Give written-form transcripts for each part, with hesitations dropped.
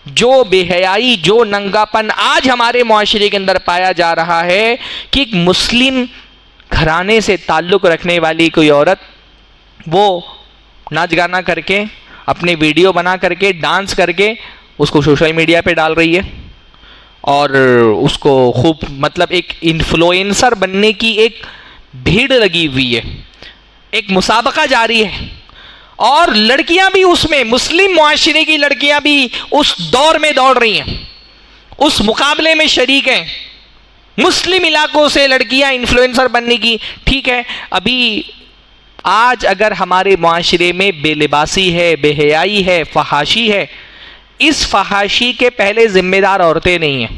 जो बेहयाई, जो नंगापन आज हमारे मुआशरे के अंदर पाया जा रहा है कि एक मुस्लिम घराने से ताल्लुक़ रखने वाली कोई औरत वो नाच गाना करके, अपने वीडियो बना करके, डांस करके उसको सोशल मीडिया पे डाल रही है और उसको खूब मतलब एक इन्फ्लुएंसर बनने की एक भीड़ लगी हुई है, एक मुसाबका जारी है। और लड़कियां भी उसमें, मुस्लिम मुआशरे की लड़कियां भी उस दौर में दौड़ रही हैं, उस मुकाबले में शरीक हैं। मुस्लिम इलाकों से लड़कियां इन्फ्लुएंसर बनने की, ठीक है, अभी आज अगर हमारे मुआशरे में बेलिबासी है, बेहयाई है, फहाशी है, इस फहाशी के पहले जिम्मेदार औरतें नहीं हैं।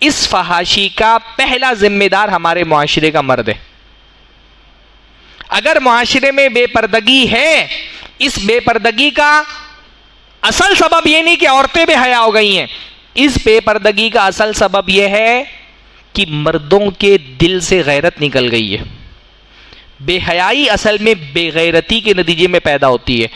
इस फहाशी का पहला जिम्मेदार हमारे मुआशरे का मर्द है। अगर मुआशरे में बेपर्दगी है, इस बेपर्दगी का असल सबब यह नहीं कि औरतें बेहया हो गई हैं, इस बेपर्दगी का असल सबब यह है कि मर्दों के दिल से गैरत निकल गई है। बेहयाई असल में बेगैरती के नतीजे में पैदा होती है।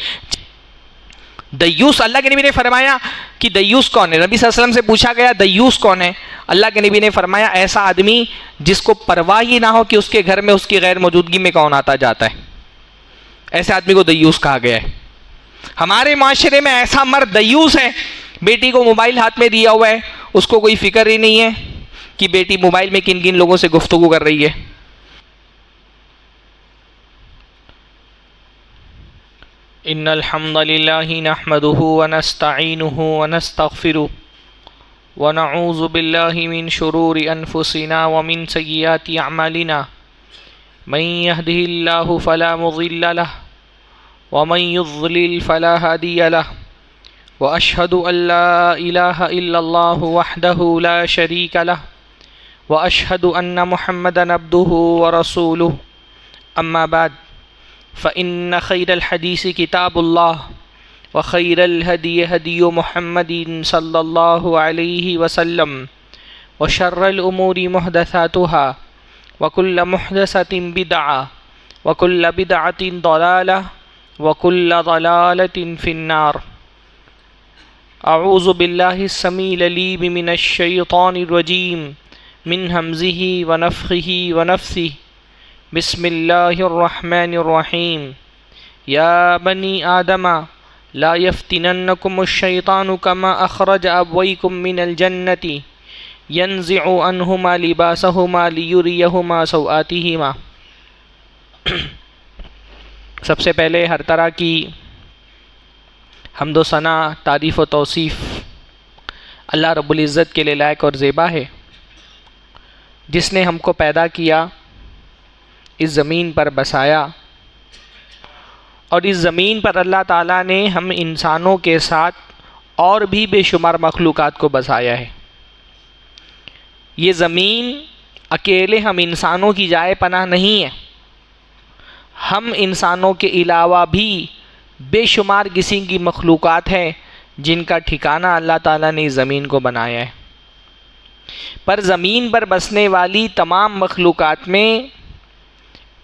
दयूस, अल्लाह के नबी ने फरमाया कि दयूस कौन है? नबी सल्लल्लाहु अलैहि वसल्लम से पूछा गया दयूस कौन है? अल्लाह के नबी ने फरमाया ऐसा आदमी जिसको परवाह ही ना हो कि उसके घर में उसकी गैर मौजूदगी में कौन आता जाता है, ऐसे आदमी को दयूस कहा गया है। हमारे माशरे में ऐसा मर्द दयूस है, बेटी को मोबाइल हाथ में दिया हुआ है, उसको कोई फिक्र ही नहीं है कि बेटी मोबाइल में किन किन लोगों से गुफ्तगू कर रही है। इन्नल हम्दुलिल्लाहि नहमदुहु व नस्तईनुहु व नस्तगफिरुहु व नऊज़ु बिल्लाहि मिन शुरूरि अनफुसिना व मिन सय्यिआति अअमालिना मन यहदिहिल्लाहु फला मुज़िल्ल लहु व मन युज़्लिल फला हादिय लहु व अशहदु अल्ला इलाहा इल्लल्लाहु वहदहु ला शरीक लहु व अशहदु अन्न मुहम्मदन अब्दुहु व रसूलुहु अम्मा बाद फ़इन्न खैरल हदीस किताबुल्लाह व खैरल हदी हदी मुहम्मदिन सल्लल्लाहु अलैहि वसल्लम व शर्रल उमूरि मुहदसातुहा व कुल्ल मुहदसतिन बिदअह व कुल्ल बिदअतिन दलालह व कुल्ल दलालतिन फिन्नार। अऊज़ु बिल्लाहि स्समीइल अलीम मिनश शैतानिर रजीम मिन हमज़िही व नफ़्ख़िही व नफ़्सिही। बिस्मिल्लाहिर्रहमानिर्रहीम। या बनी आदम ला यफ्तिनन्नकुमुश शैतानु कमा अखरज अबवैकुम मिनल जन्नति यंज़िउ अन्हुमा लिबासहुमा लियुरियहुमा सौआतिहिमा। सबसे पहले हर तरह की हम्दो सना, तारीफ़ व तौसीफ़ अल्लाह रब्बुल इज़्ज़त के लिए लायक और ज़ेबा है, जिसने हमको पैदा किया, इस ज़मीन पर बसाया और इस ज़मीन पर अल्लाह ताला ने हम इंसानों के साथ और भी बेशुमार मखलूक़ात को बसाया है। ये ज़मीन अकेले हम इंसानों की जाए पनाह नहीं है, हम इंसानों के अलावा भी बेशुमार किस्म की मखलूक़ात हैं जिनका ठिकाना अल्लाह ताला ने इस ज़मीन को बनाया है। पर ज़मीन पर बसने वाली तमाम मखलूक़ात में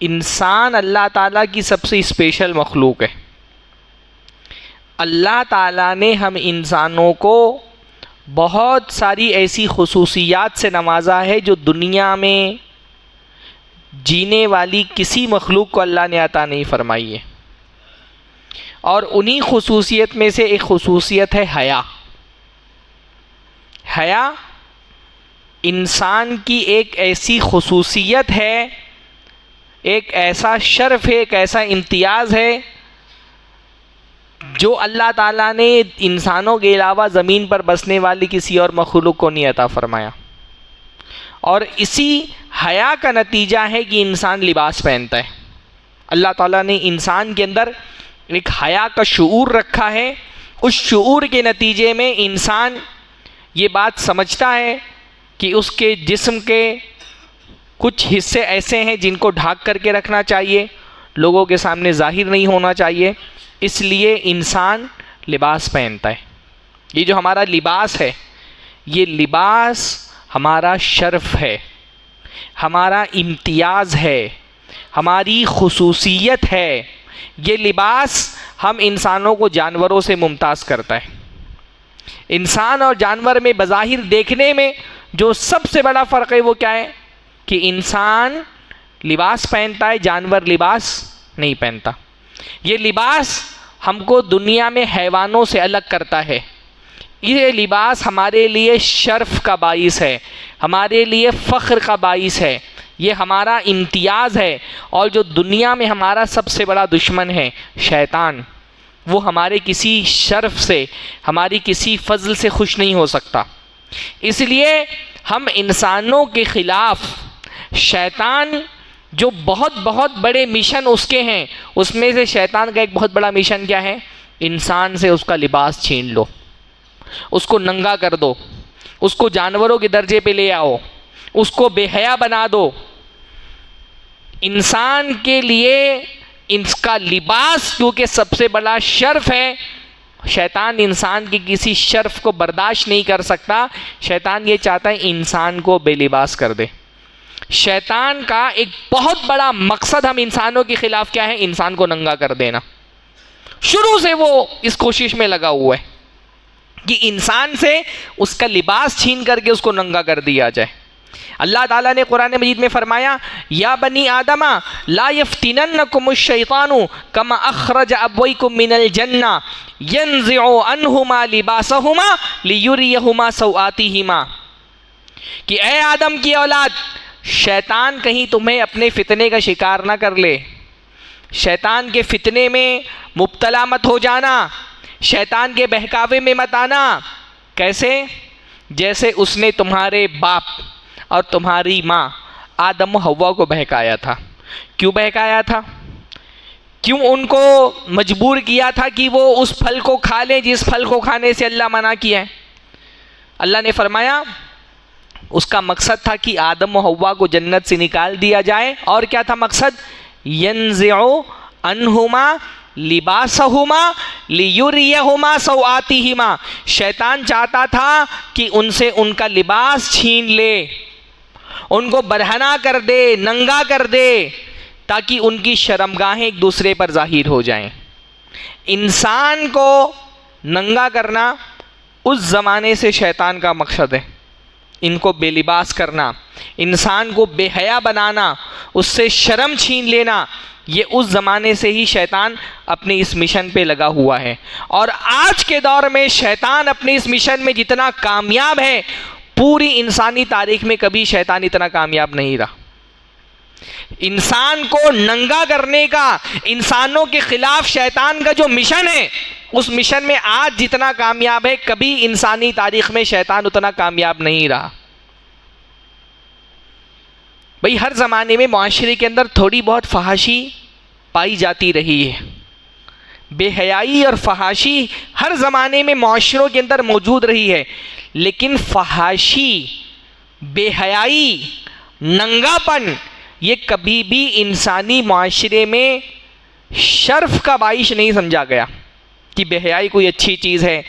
इंसान अल्लाह ताला की सबसे स्पेशल मखलूक है। अल्लाह ताला ने हम इंसानों को बहुत सारी ऐसी खुसूसियात से नवाजा है जो दुनिया में जीने वाली किसी मखलूक को अल्लाह ने अता नहीं फरमाई है। और उन्हीं खुसूसियत में से एक खुसूसियत है हया। हया इंसान की एक ऐसी खुसूसियत है, एक ऐसा शर्फ है, एक ऐसा इम्तियाज़ है जो अल्लाह ताला ने इंसानों के अलावा ज़मीन पर बसने वाली किसी और मखलूक को नहीं अता फरमाया। और इसी हया का नतीजा है कि इंसान लिबास पहनता है। अल्लाह ताला ने इंसान के अंदर एक हया का शऊर रखा है। उस शऊर के नतीजे में इंसान ये बात समझता है कि उसके जिस्म के कुछ हिस्से ऐसे हैं जिनको ढाक करके रखना चाहिए, लोगों के सामने ज़ाहिर नहीं होना चाहिए, इसलिए इंसान लिबास पहनता है। ये जो हमारा लिबास है, ये लिबास हमारा शर्फ है, हमारा इम्तियाज़ है, हमारी खुसूसियत है। ये लिबास हम इंसानों को जानवरों से मुमताज़ करता है। इंसान और जानवर में बज़ाहिर देखने में जो सबसे बड़ा फ़र्क है वो क्या है कि इंसान लिबास पहनता है, जानवर लिबास नहीं पहनता। ये लिबास हमको दुनिया में हैवानों से अलग करता है। ये लिबास हमारे लिए शर्फ़ का बाइस है, हमारे लिए फ़ख्र का बाइस है, ये हमारा इम्तियाज़ है। और जो दुनिया में हमारा सबसे बड़ा दुश्मन है शैतान, वो हमारे किसी शर्फ़ से, हमारी किसी फ़ज़ल से खुश नहीं हो सकता। इसलिए हम इंसानों के ख़िलाफ़ शैतान जो बहुत बहुत बड़े मिशन उसके हैं, उसमें से शैतान का एक बहुत बड़ा मिशन क्या है? इंसान से उसका लिबास छीन लो, उसको नंगा कर दो, उसको जानवरों के दर्जे पे ले आओ, उसको बेहया बना दो। इंसान के लिए इसका लिबास क्योंकि सबसे बड़ा शर्फ है, शैतान इंसान की किसी शर्फ को बर्दाश्त नहीं कर सकता। शैतान ये चाहता है इंसान को बेलिबास कर दे। शैतान का एक बहुत बड़ा मकसद हम इंसानों के खिलाफ क्या है? इंसान को नंगा कर देना। शुरू से वो इस कोशिश में लगा हुआ है कि इंसान से उसका लिबास छीन करके उसको नंगा कर दिया जाए। अल्लाह ताला ने कुरान मजीद में फरमाया, या बनी आदमा ला यफ्तिनन्नकुमुश शैतानु कमा अखरज अबवैकुम मिनल जन्ना यंज़िउ अन्हुमा लिबासहुमा लियुरियहुमा सौआतिहिमा, कि ए आदम की औलाद, शैतान कहीं तुम्हें अपने फितने का शिकार ना कर ले। शैतान के फितने में मुब्तला मत हो जाना, शैतान के बहकावे में मत आना। कैसे? जैसे उसने तुम्हारे बाप और तुम्हारी माँ आदम और हव्वा को बहकाया था। क्यों बहकाया था? क्यों उनको मजबूर किया था कि वो उस फल को खा लें जिस फल को खाने से अल्लाह मना किया है? अल्लाह ने फरमाया उसका मकसद था कि आदम और हव्वा को जन्नत से निकाल दिया जाए। और क्या था मकसद? यंज़िउ अन्हुमा लिबासहुमा लियुरियहुमा सौआतिहिमा। शैतान चाहता था कि उनसे उनका लिबास छीन ले, उनको बरहना कर दे, नंगा कर दे, ताकि उनकी शर्मगाहें एक दूसरे पर जाहिर हो जाएं। इंसान को नंगा करना उस ज़माने से शैतान का मकसद है। इनको बेलिबास करना, इंसान को बेहया बनाना, उससे शर्म छीन लेना, ये उस ज़माने से ही शैतान अपने इस मिशन पे लगा हुआ है। और आज के दौर में शैतान अपने इस मिशन में जितना कामयाब है, पूरी इंसानी तारीख में कभी शैतान इतना कामयाब नहीं रहा। इंसान को नंगा करने का, इंसानों के खिलाफ शैतान का जो मिशन है, उस मिशन में आज जितना कामयाब है, कभी इंसानी तारीख में शैतान उतना कामयाब नहीं रहा। भाई हर ज़माने में माशरे के अंदर थोड़ी बहुत फहाशी पाई जाती रही है। बेहयाई और फहाशी हर ज़माने में माशरों के अंदर मौजूद रही है, लेकिन फहाशी, बेहयाई, नंगापन, ये कभी भी इंसानी माशरे में शर्फ का बाइश नहीं समझा गया कि बेहयाई कोई अच्छी चीज़ है,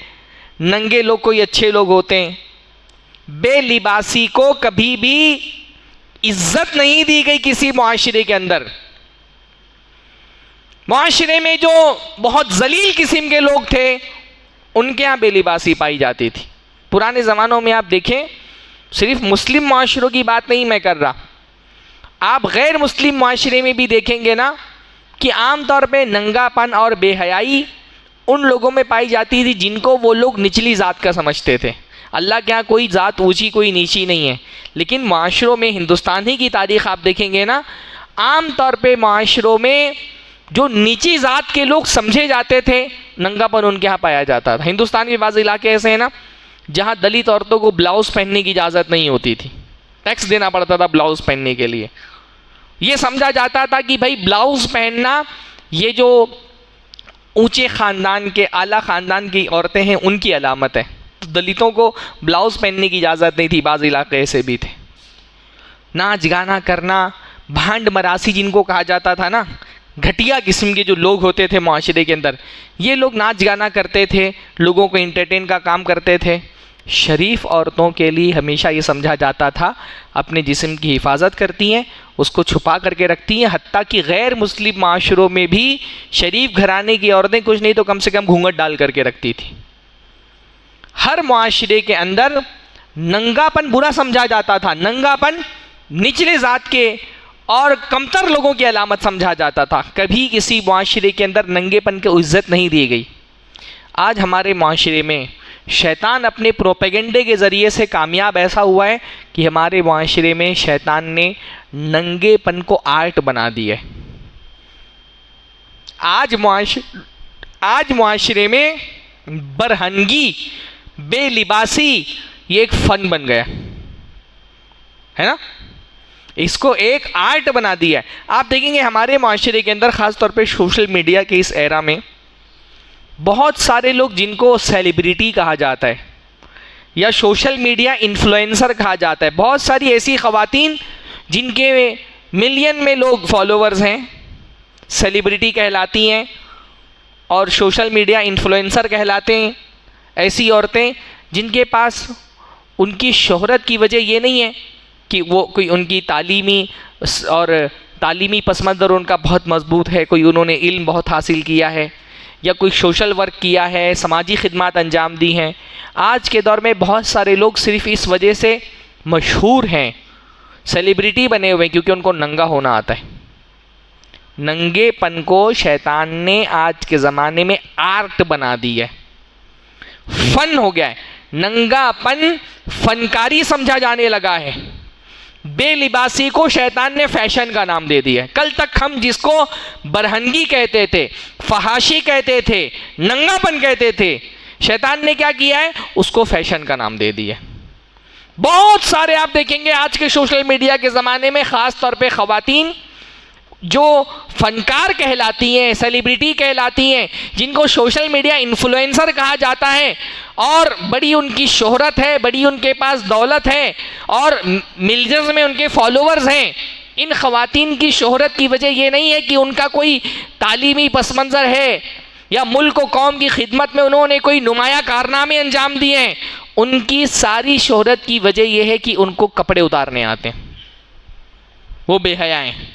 नंगे लोग कोई अच्छे लोग होते हैं। बेलिबासी को कभी भी इज्जत नहीं दी गई किसी माशरे के अंदर। माशरे में जो बहुत जलील किस्म के लोग थे, उनके यहाँ बेलिबासी पाई जाती थी। पुराने ज़मानों में आप देखें, सिर्फ मुस्लिम माशरों की बात नहीं मैं कर रहा, आप गैर मुस्लिम माशरे में भी देखेंगे ना कि आम तौर पे नंगापन और बेहयाई उन लोगों में पाई जाती थी जिनको वो लोग निचली ज़ात का समझते थे। अल्लाह के यहाँ कोई ज़ात ऊंची कोई नीची नहीं है, लेकिन माशरों में, हिंदुस्तान ही की तारीख़ आप देखेंगे ना, आम तौर पे माशरों में जो नीची ज़ात के लोग समझे जाते थे, नंगापन उनके यहाँ पाया जाता था। हिंदुस्तान के बाज़ इलाके ऐसे हैं ना जहाँ दलित औरतों को ब्लाउज़ पहनने की इजाज़त नहीं होती थी, टैक्स देना पड़ता था ब्लाउज़ पहनने के लिए। ये समझा जाता था कि भाई ब्लाउज़ पहनना ये जो ऊंचे ख़ानदान के, आला ख़ानदान की औरतें हैं, उनकी अलामत है। तो दलितों को ब्लाउज़ पहनने की इजाज़त नहीं थी, बाज़ इलाके ऐसे भी थे। नाच गाना करना, भांड मरासी जिनको कहा जाता था ना, घटिया किस्म के जो लोग होते थे माशरे के अंदर, ये लोग नाच गाना करते थे, लोगों को इंटरटेन का काम करते थे। शरीफ औरतों के लिए हमेशा ये समझा जाता था अपने जिस्म की हिफाजत करती हैं, उसको छुपा करके रखती हैं। हत्ता कि गैर मुस्लिम माशरों में भी शरीफ घराने की औरतें कुछ नहीं तो कम से कम घूंघट डाल करके रखती थी। हर मुआशरे के अंदर नंगापन बुरा समझा जाता था, नंगापन निचले ज़ात के और कमतर लोगों की अलामत समझा जाता था। कभी किसी मुआशरे के अंदर नंगेपन को इज्जत नहीं दी गई। आज हमारे मुआशरे में शैतान अपने प्रोपेगेंडे के ज़रिए से कामयाब ऐसा हुआ है कि हमारे मुआशरे में शैतान ने नंगेपन को आर्ट बना दिया है। आज मुआशरे में बरहनगी, बेलिबासी ये एक फ़न बन गया है ना, इसको एक आर्ट बना दिया है। आप देखेंगे हमारे मुआशरे के अंदर ख़ास तौर पे सोशल मीडिया के इस एरा में बहुत सारे लोग जिनको सेलिब्रिटी कहा जाता है या सोशल मीडिया इन्फ्लुएंसर कहा जाता है, बहुत सारी ऐसी ख़वातीन जिनके मिलियन में लोग फॉलोअर्स हैं, सेलिब्रिटी कहलाती हैं और सोशल मीडिया इन्फ्लुएंसर कहलाते हैं। ऐसी औरतें जिनके पास उनकी शोहरत की वजह ये नहीं है कि वो कोई उनकी तालीमी पस मंज़र उनका बहुत मजबूत है, कोई उन्होंने इल्म बहुत हासिल किया है या कोई सोशल वर्क किया है, समाजी खिदमत अंजाम दी हैं। आज के दौर में बहुत सारे लोग सिर्फ़ इस वजह से मशहूर हैं, सेलिब्रिटी बने हुए हैं क्योंकि उनको नंगा होना आता है। नंगेपन को शैतान ने आज के ज़माने में आर्ट बना दी है, फ़न हो गया है। नंगापन फनकारी समझा जाने लगा है। बेलिबासी को शैतान ने फैशन का नाम दे दिया है। कल तक हम जिसको बरहनगी कहते थे, फहाशी कहते थे, नंगापन कहते थे, शैतान ने क्या किया है, उसको फैशन का नाम दे दिया। बहुत सारे आप देखेंगे आज के सोशल मीडिया के ज़माने में ख़ास तौर पे ख़वातीन जो फनकार कहलाती हैं, सेलिब्रिटी कहलाती हैं, जिनको सोशल मीडिया इन्फ्लुएंसर कहा जाता है और बड़ी उनकी शोहरत है, बड़ी उनके पास दौलत है और मिलियंस में उनके फॉलोअर्स हैं। इन ख़वातीन की शोहरत की वजह ये नहीं है कि उनका कोई तालीमी पस मंज़र है या मुल्क व कौम की खिदमत में उन्होंने कोई नुमाया कारनामे अंजाम दिए हैं। उनकी सारी शोहरत की वजह यह है कि उनको कपड़े उतारने आते हैं। वो बेहया हैं,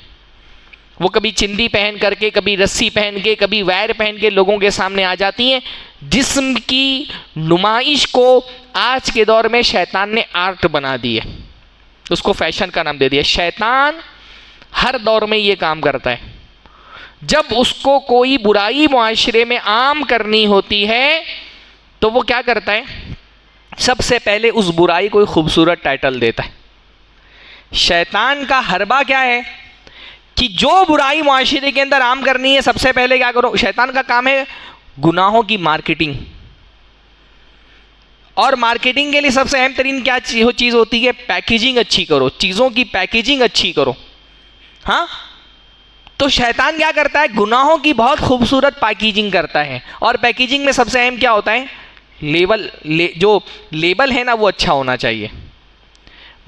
वो कभी चिंदी पहन करके, कभी रस्सी पहन के, कभी वायर पहन के लोगों के सामने आ जाती हैं। जिस्म की नुमाइश को आज के दौर में शैतान ने आर्ट बना दी है, उसको फैशन का नाम दे दिया। शैतान हर दौर में ये काम करता है। जब उसको कोई बुराई मुआशरे में आम करनी होती है तो वो क्या करता है, सबसे पहले उस बुराई को खूबसूरत टाइटल देता है। शैतान का हरबा क्या है कि जो बुराई मुआशरे के अंदर आम करनी है, सबसे पहले क्या करो, शैतान का काम है गुनाहों की मार्केटिंग। और मार्केटिंग के लिए सबसे अहम तरीन क्या चीज़ होती है, पैकेजिंग अच्छी करो, चीज़ों की पैकेजिंग अच्छी करो। हाँ, तो शैतान क्या करता है, गुनाहों की बहुत खूबसूरत पैकेजिंग करता है। और पैकेजिंग में सबसे अहम क्या होता है, जो लेबल है ना वो अच्छा होना चाहिए।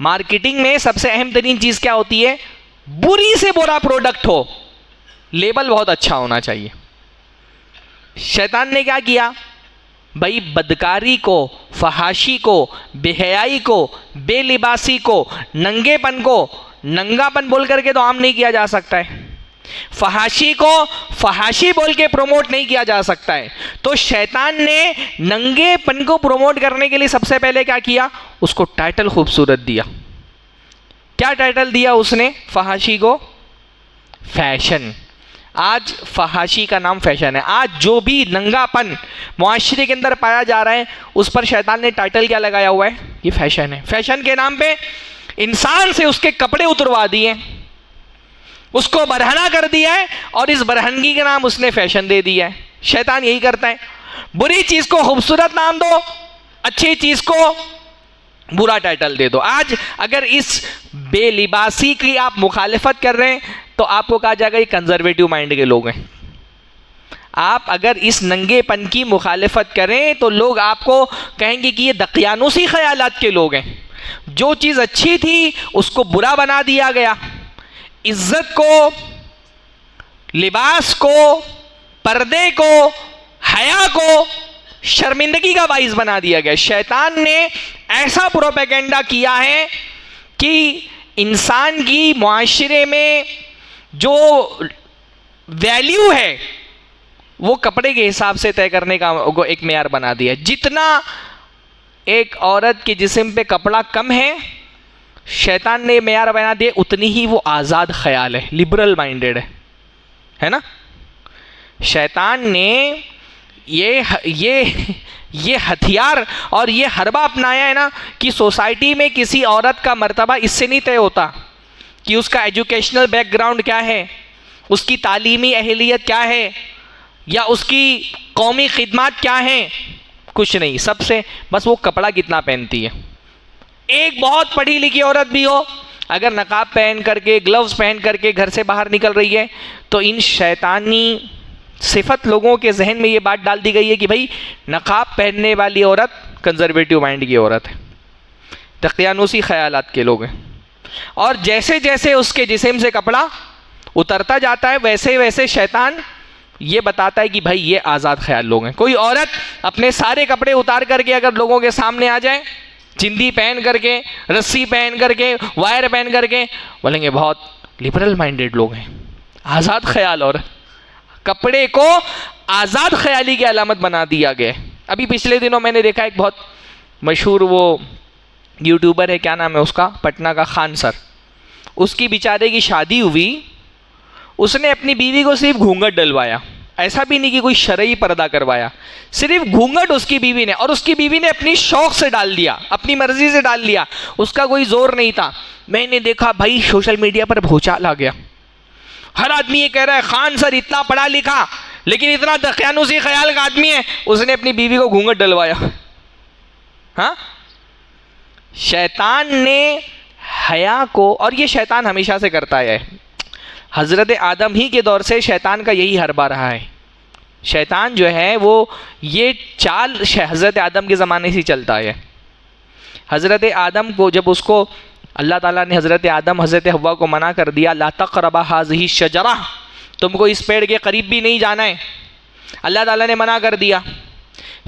मार्केटिंग में सबसे अहम तरीन चीज़ क्या होती है, बुरी से बुरा प्रोडक्ट हो, लेबल बहुत अच्छा होना चाहिए। शैतान ने क्या किया भाई, बदकारी को, फहाशी को, बेहयाई को, बेलिबासी को, नंगेपन को नंगापन बोल करके तो आम नहीं किया जा सकता है, फहाशी को फहाशी बोल के प्रमोट नहीं किया जा सकता है। तो शैतान ने नंगेपन को प्रमोट करने के लिए सबसे पहले क्या किया, उसको टाइटल खूबसूरत दिया। क्या टाइटल दिया उसने, फहाशी को फैशन। आज फहाशी का नाम फैशन है। आज जो भी नंगापन मुआशरे के अंदर पाया जा रहा है उस पर शैतान ने टाइटल क्या लगाया हुआ है, ये फैशन है। फैशन के नाम पे इंसान से उसके कपड़े उतरवा दिए, उसको बरहना कर दिया है और इस बरहनगी के नाम उसने फैशन दे दिया है। शैतान यही करता है, बुरी चीज़ को खूबसूरत नाम दो, अच्छी चीज़ को बुरा टाइटल दे दो। आज अगर इस बेलिबासी की आप मुखालिफत कर रहे हैं तो आपको कहा जाएगा ये कंजर्वेटिव माइंड के लोग हैं। आप अगर इस नंगेपन की मुखालिफत करें तो लोग आपको कहेंगे कि ये दकियानुसी ख्यालात के लोग हैं। जो चीज़ अच्छी थी उसको बुरा बना दिया गया, इज्जत को, लिबास को, पर्दे को, हया को शर्मिंदगी का बाइस बना दिया गया। शैतान ने ऐसा प्रोपेगेंडा किया है कि इंसान की मुआशरे में जो वैल्यू है वो कपड़े के हिसाब से तय करने का एक मेयार बना दिया। जितना एक औरत के जिस्म पे कपड़ा कम है, शैतान ने मेयार बना दिया, उतनी ही वो आज़ाद ख्याल है, लिबरल माइंडेड है ना। शैतान ने ये हथियार और ये हरबा अपनाया है ना कि सोसाइटी में किसी औरत का मर्तबा इससे नहीं तय होता कि उसका एजुकेशनल बैकग्राउंड क्या है, उसकी तालीमी अहलियत क्या है, या उसकी कौमी खिदमत क्या है, कुछ नहीं। सबसे बस वो कपड़ा कितना पहनती है। एक बहुत पढ़ी लिखी औरत भी हो, अगर नकाब पहन करके, ग्लव्स पहन करके घर से बाहर निकल रही है, तो इन शैतानी सिफत लोगों के जहन में ये बात डाल दी गई है कि भाई नकाब पहनने वाली औरत कंजर्वेटिव माइंड की औरत है, तक़ियानूसी ख़यालात के लोग हैं। और जैसे जैसे उसके जिस्म से कपड़ा उतरता जाता है, वैसे वैसे शैतान ये बताता है कि भाई ये आज़ाद ख्याल लोग हैं। कोई औरत अपने सारे कपड़े उतार करके अगर लोगों के सामने आ जाए, चिंदी पहन करके, रस्सी पहन करके, वायर पहन करके, बोलेंगे बहुत लिबरल माइंडेड लोग हैं, आज़ाद ख्याल। और कपड़े को आज़ाद ख्याली की अलामत बना दिया गया। अभी पिछले दिनों मैंने देखा एक बहुत मशहूर वो यूट्यूबर है, क्या नाम है उसका, पटना का खान सर, उसकी बेचारे की शादी हुई, उसने अपनी बीवी को सिर्फ घूंघट डलवाया, ऐसा भी नहीं कि कोई शरई पर्दा करवाया, सिर्फ घूंघट उसकी बीवी ने, और उसकी बीवी ने अपनी शौक से डाल दिया, अपनी मर्जी से डाल लिया, उसका कोई जोर नहीं था। मैंने देखा भाई सोशल मीडिया पर भूचाल आ गया, हर आदमी ये कह रहा है खान सर इतना पढ़ा लिखा लेकिन इतना दकियानूसी ख्याल का आदमी है, उसने अपनी बीवी को घूंघट डलवाया। हाँ, शैतान ने हया को, और ये शैतान हमेशा से करता है, हज़रत आदम ही के दौर से शैतान का यही हरबा रहा है। शैतान जो है वो ये चाल हज़रत आदम के ज़माने से चलता है। हज़रत आदम को जब उसको अल्लाह ताला ने हज़रत आदम हज़रत हव्वा को मना कर दिया, ला तक़रबा हाज़िही शजरा, तुमको इस पेड़ के करीब भी नहीं जाना है, अल्लाह ताला ने मना कर दिया।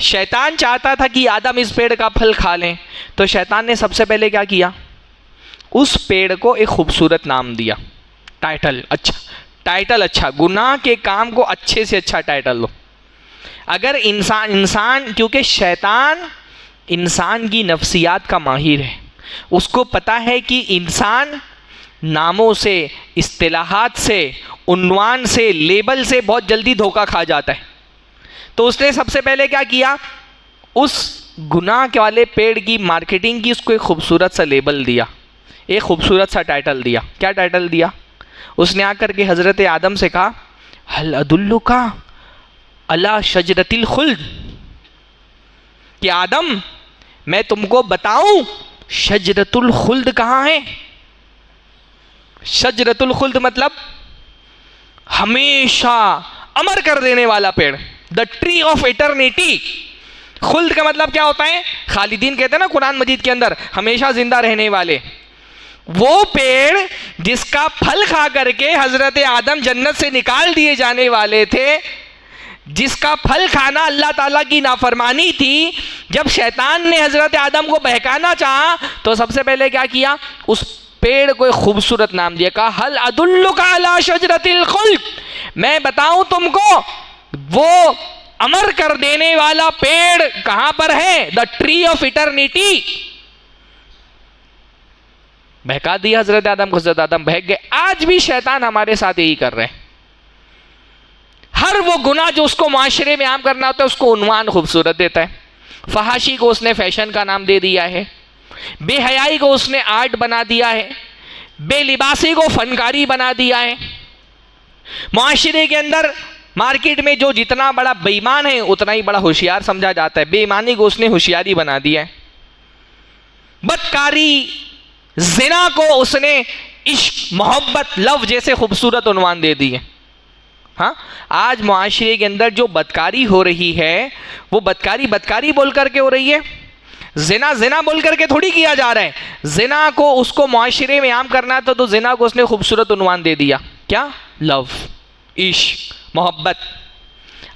शैतान चाहता था कि आदम इस पेड़ का फल खा लें, तो शैतान ने सबसे पहले क्या किया, उस पेड़ को एक खूबसूरत नाम दिया, टाइटल अच्छा, गुनाह के काम को अच्छे से अच्छा टाइटल लो। अगर इंसान क्योंकि शैतान इंसान की नफ्सियात का माहिर है, उसको पता है कि इंसान नामों से, इस्तिलाहात से, उन्वान से, लेबल से बहुत जल्दी धोखा खा जाता है। तो उसने सबसे पहले क्या किया, उस गुनाह के वाले पेड़ की मार्केटिंग की, उसको एक खूबसूरत सा लेबल दिया, एक खूबसूरत सा टाइटल दिया। क्या टाइटल दिया, उसने आकर के हज़रत आदम से कहा, हल अदुल्लुका अला शजरतिल खुल्द, कि आदम मैं तुमको बताऊं शजरतुल खुल्द कहाँ है। शजरतुल खुल्द मतलब हमेशा अमर कर देने वाला पेड़, द ट्री ऑफ इटर्निटी। खुल्द का मतलब क्या होता है, खालिदीन कहते हैं ना कुरान मजीद के अंदर, हमेशा जिंदा रहने वाले। वो पेड़ जिसका फल खा करके हजरत आदम जन्नत से निकाल दिए जाने वाले थे, जिसका फल खाना अल्लाह ताला की नाफरमानी थी, जब शैतान ने हजरत आदम को बहकाना चाहा तो सबसे पहले क्या किया, उस पेड़ को एक खूबसूरत नाम दिया, कहा हल अदुल्लुका अला शजरतिल खुल्द, मैं बताऊं तुमको वो अमर कर देने वाला पेड़ कहां पर है, द ट्री ऑफ इटर्निटी। बहका दिया हजरत आदम को, हजरत आदम बहक गए। आज भी शैतान हमारे साथ यही कर रहे हैं, हर वो गुनाह जो उसको माशरे में आम करना होता है उसको उन्वान खूबसूरत देता है। फहाशी को उसने फैशन का नाम दे दिया है, बेहयाई को उसने आर्ट बना दिया है, बेलिबासी को फनकारी बना दिया है। माशरे के अंदर मार्केट में जो जितना बड़ा बेईमान है उतना ही बड़ा होशियार समझा जाता है, बेईमानी को उसने होशियारी बना दिया है। बदकारी, जिना को उसने इश्क, मोहब्बत, लव जैसे खूबसूरत उन्वान दे दिए। हाँ, आज मुआशरे के अंदर जो बदकारी हो रही है वो बदकारी बोल करके हो रही है, जिना बोल करके थोड़ी किया जा रहा है। जिना को उसको मुआशरे में आम करना था तो जिना को उसने खूबसूरत उन्वान दे दिया, क्या, लव, इश्क, मोहब्बत।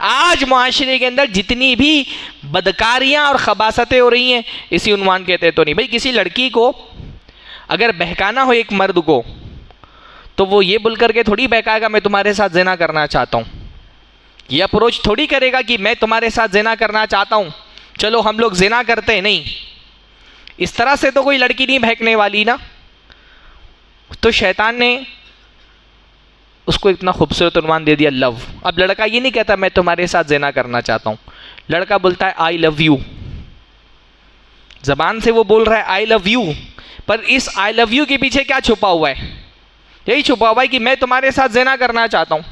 आज मुआशरे के अंदर जितनी भी बदकारियाँ और खबासतें हो रही हैं इसी उन्वान के तहत तो नहीं। भाई किसी लड़की को अगर बहकाना हो एक मर्द को तो वो ये बोल करके थोड़ी बहकाएगा मैं तुम्हारे साथ ज़िना करना चाहता हूँ, ये अप्रोच थोड़ी करेगा कि मैं तुम्हारे साथ ज़िना करना चाहता हूँ, चलो हम लोग ज़िना करते हैं। नहीं, इस तरह से तो कोई लड़की नहीं बहकने वाली ना। तो शैतान ने उसको इतना खूबसूरत उन्वान दे दिया लव। अब लड़का ये नहीं कहता मैं तुम्हारे साथ ज़िना करना चाहता हूँ, लड़का बोलता है आई लव यू। ज़बान से वो बोल रहा है आई लव यू, पर इस आई लव यू के पीछे क्या छुपा हुआ है? यही छुपा हुआ है कि मैं तुम्हारे साथ ज़िना करना चाहता हूँ।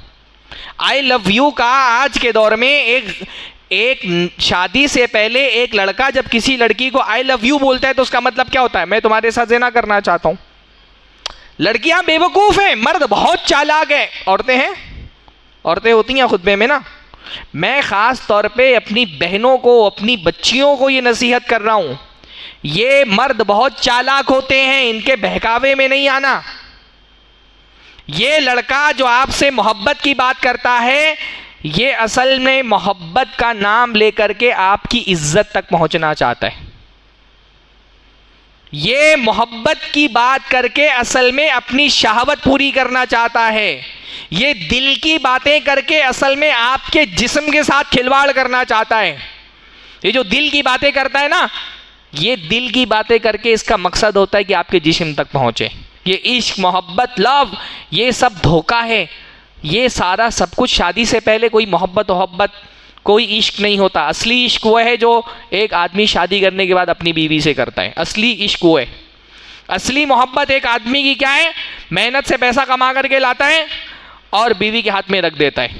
आई लव यू का आज के दौर में एक शादी से पहले एक लड़का जब किसी लड़की को आई लव यू बोलता है तो उसका मतलब क्या होता है? मैं तुम्हारे साथ ज़िना करना चाहता हूँ। लड़कियां बेवकूफ़ हैं, मर्द बहुत चालाक है। औरतें होती हैं खुतबे में ना। मैं ख़ास तौर पे अपनी बहनों को, अपनी बच्चियों को ये नसीहत कर रहा हूँ, ये मर्द बहुत चालाक होते हैं, इनके बहकावे में नहीं आना। ये लड़का जो आपसे मोहब्बत की बात करता है, ये असल में मोहब्बत का नाम लेकर के आपकी इज्जत तक पहुंचना चाहता है। ये मोहब्बत की बात करके असल में अपनी शहावत पूरी करना चाहता है। ये दिल की बातें करके असल में आपके जिस्म के साथ खिलवाड़ करना चाहता है। ये जो दिल की बातें करता है ना, ये दिल की बातें करके इसका मकसद होता है कि आपके जिस्म तक पहुंचे। ये इश्क, मोहब्बत, लव, ये सब धोखा है। ये सारा सब कुछ शादी से पहले कोई मोहब्बत कोई इश्क नहीं होता। असली इश्क वो है जो एक आदमी शादी करने के बाद अपनी बीवी से करता है। असली इश्क वो है। असली मोहब्बत एक आदमी की क्या है? मेहनत से पैसा कमा करके लाता है और बीवी के हाथ में रख देता है,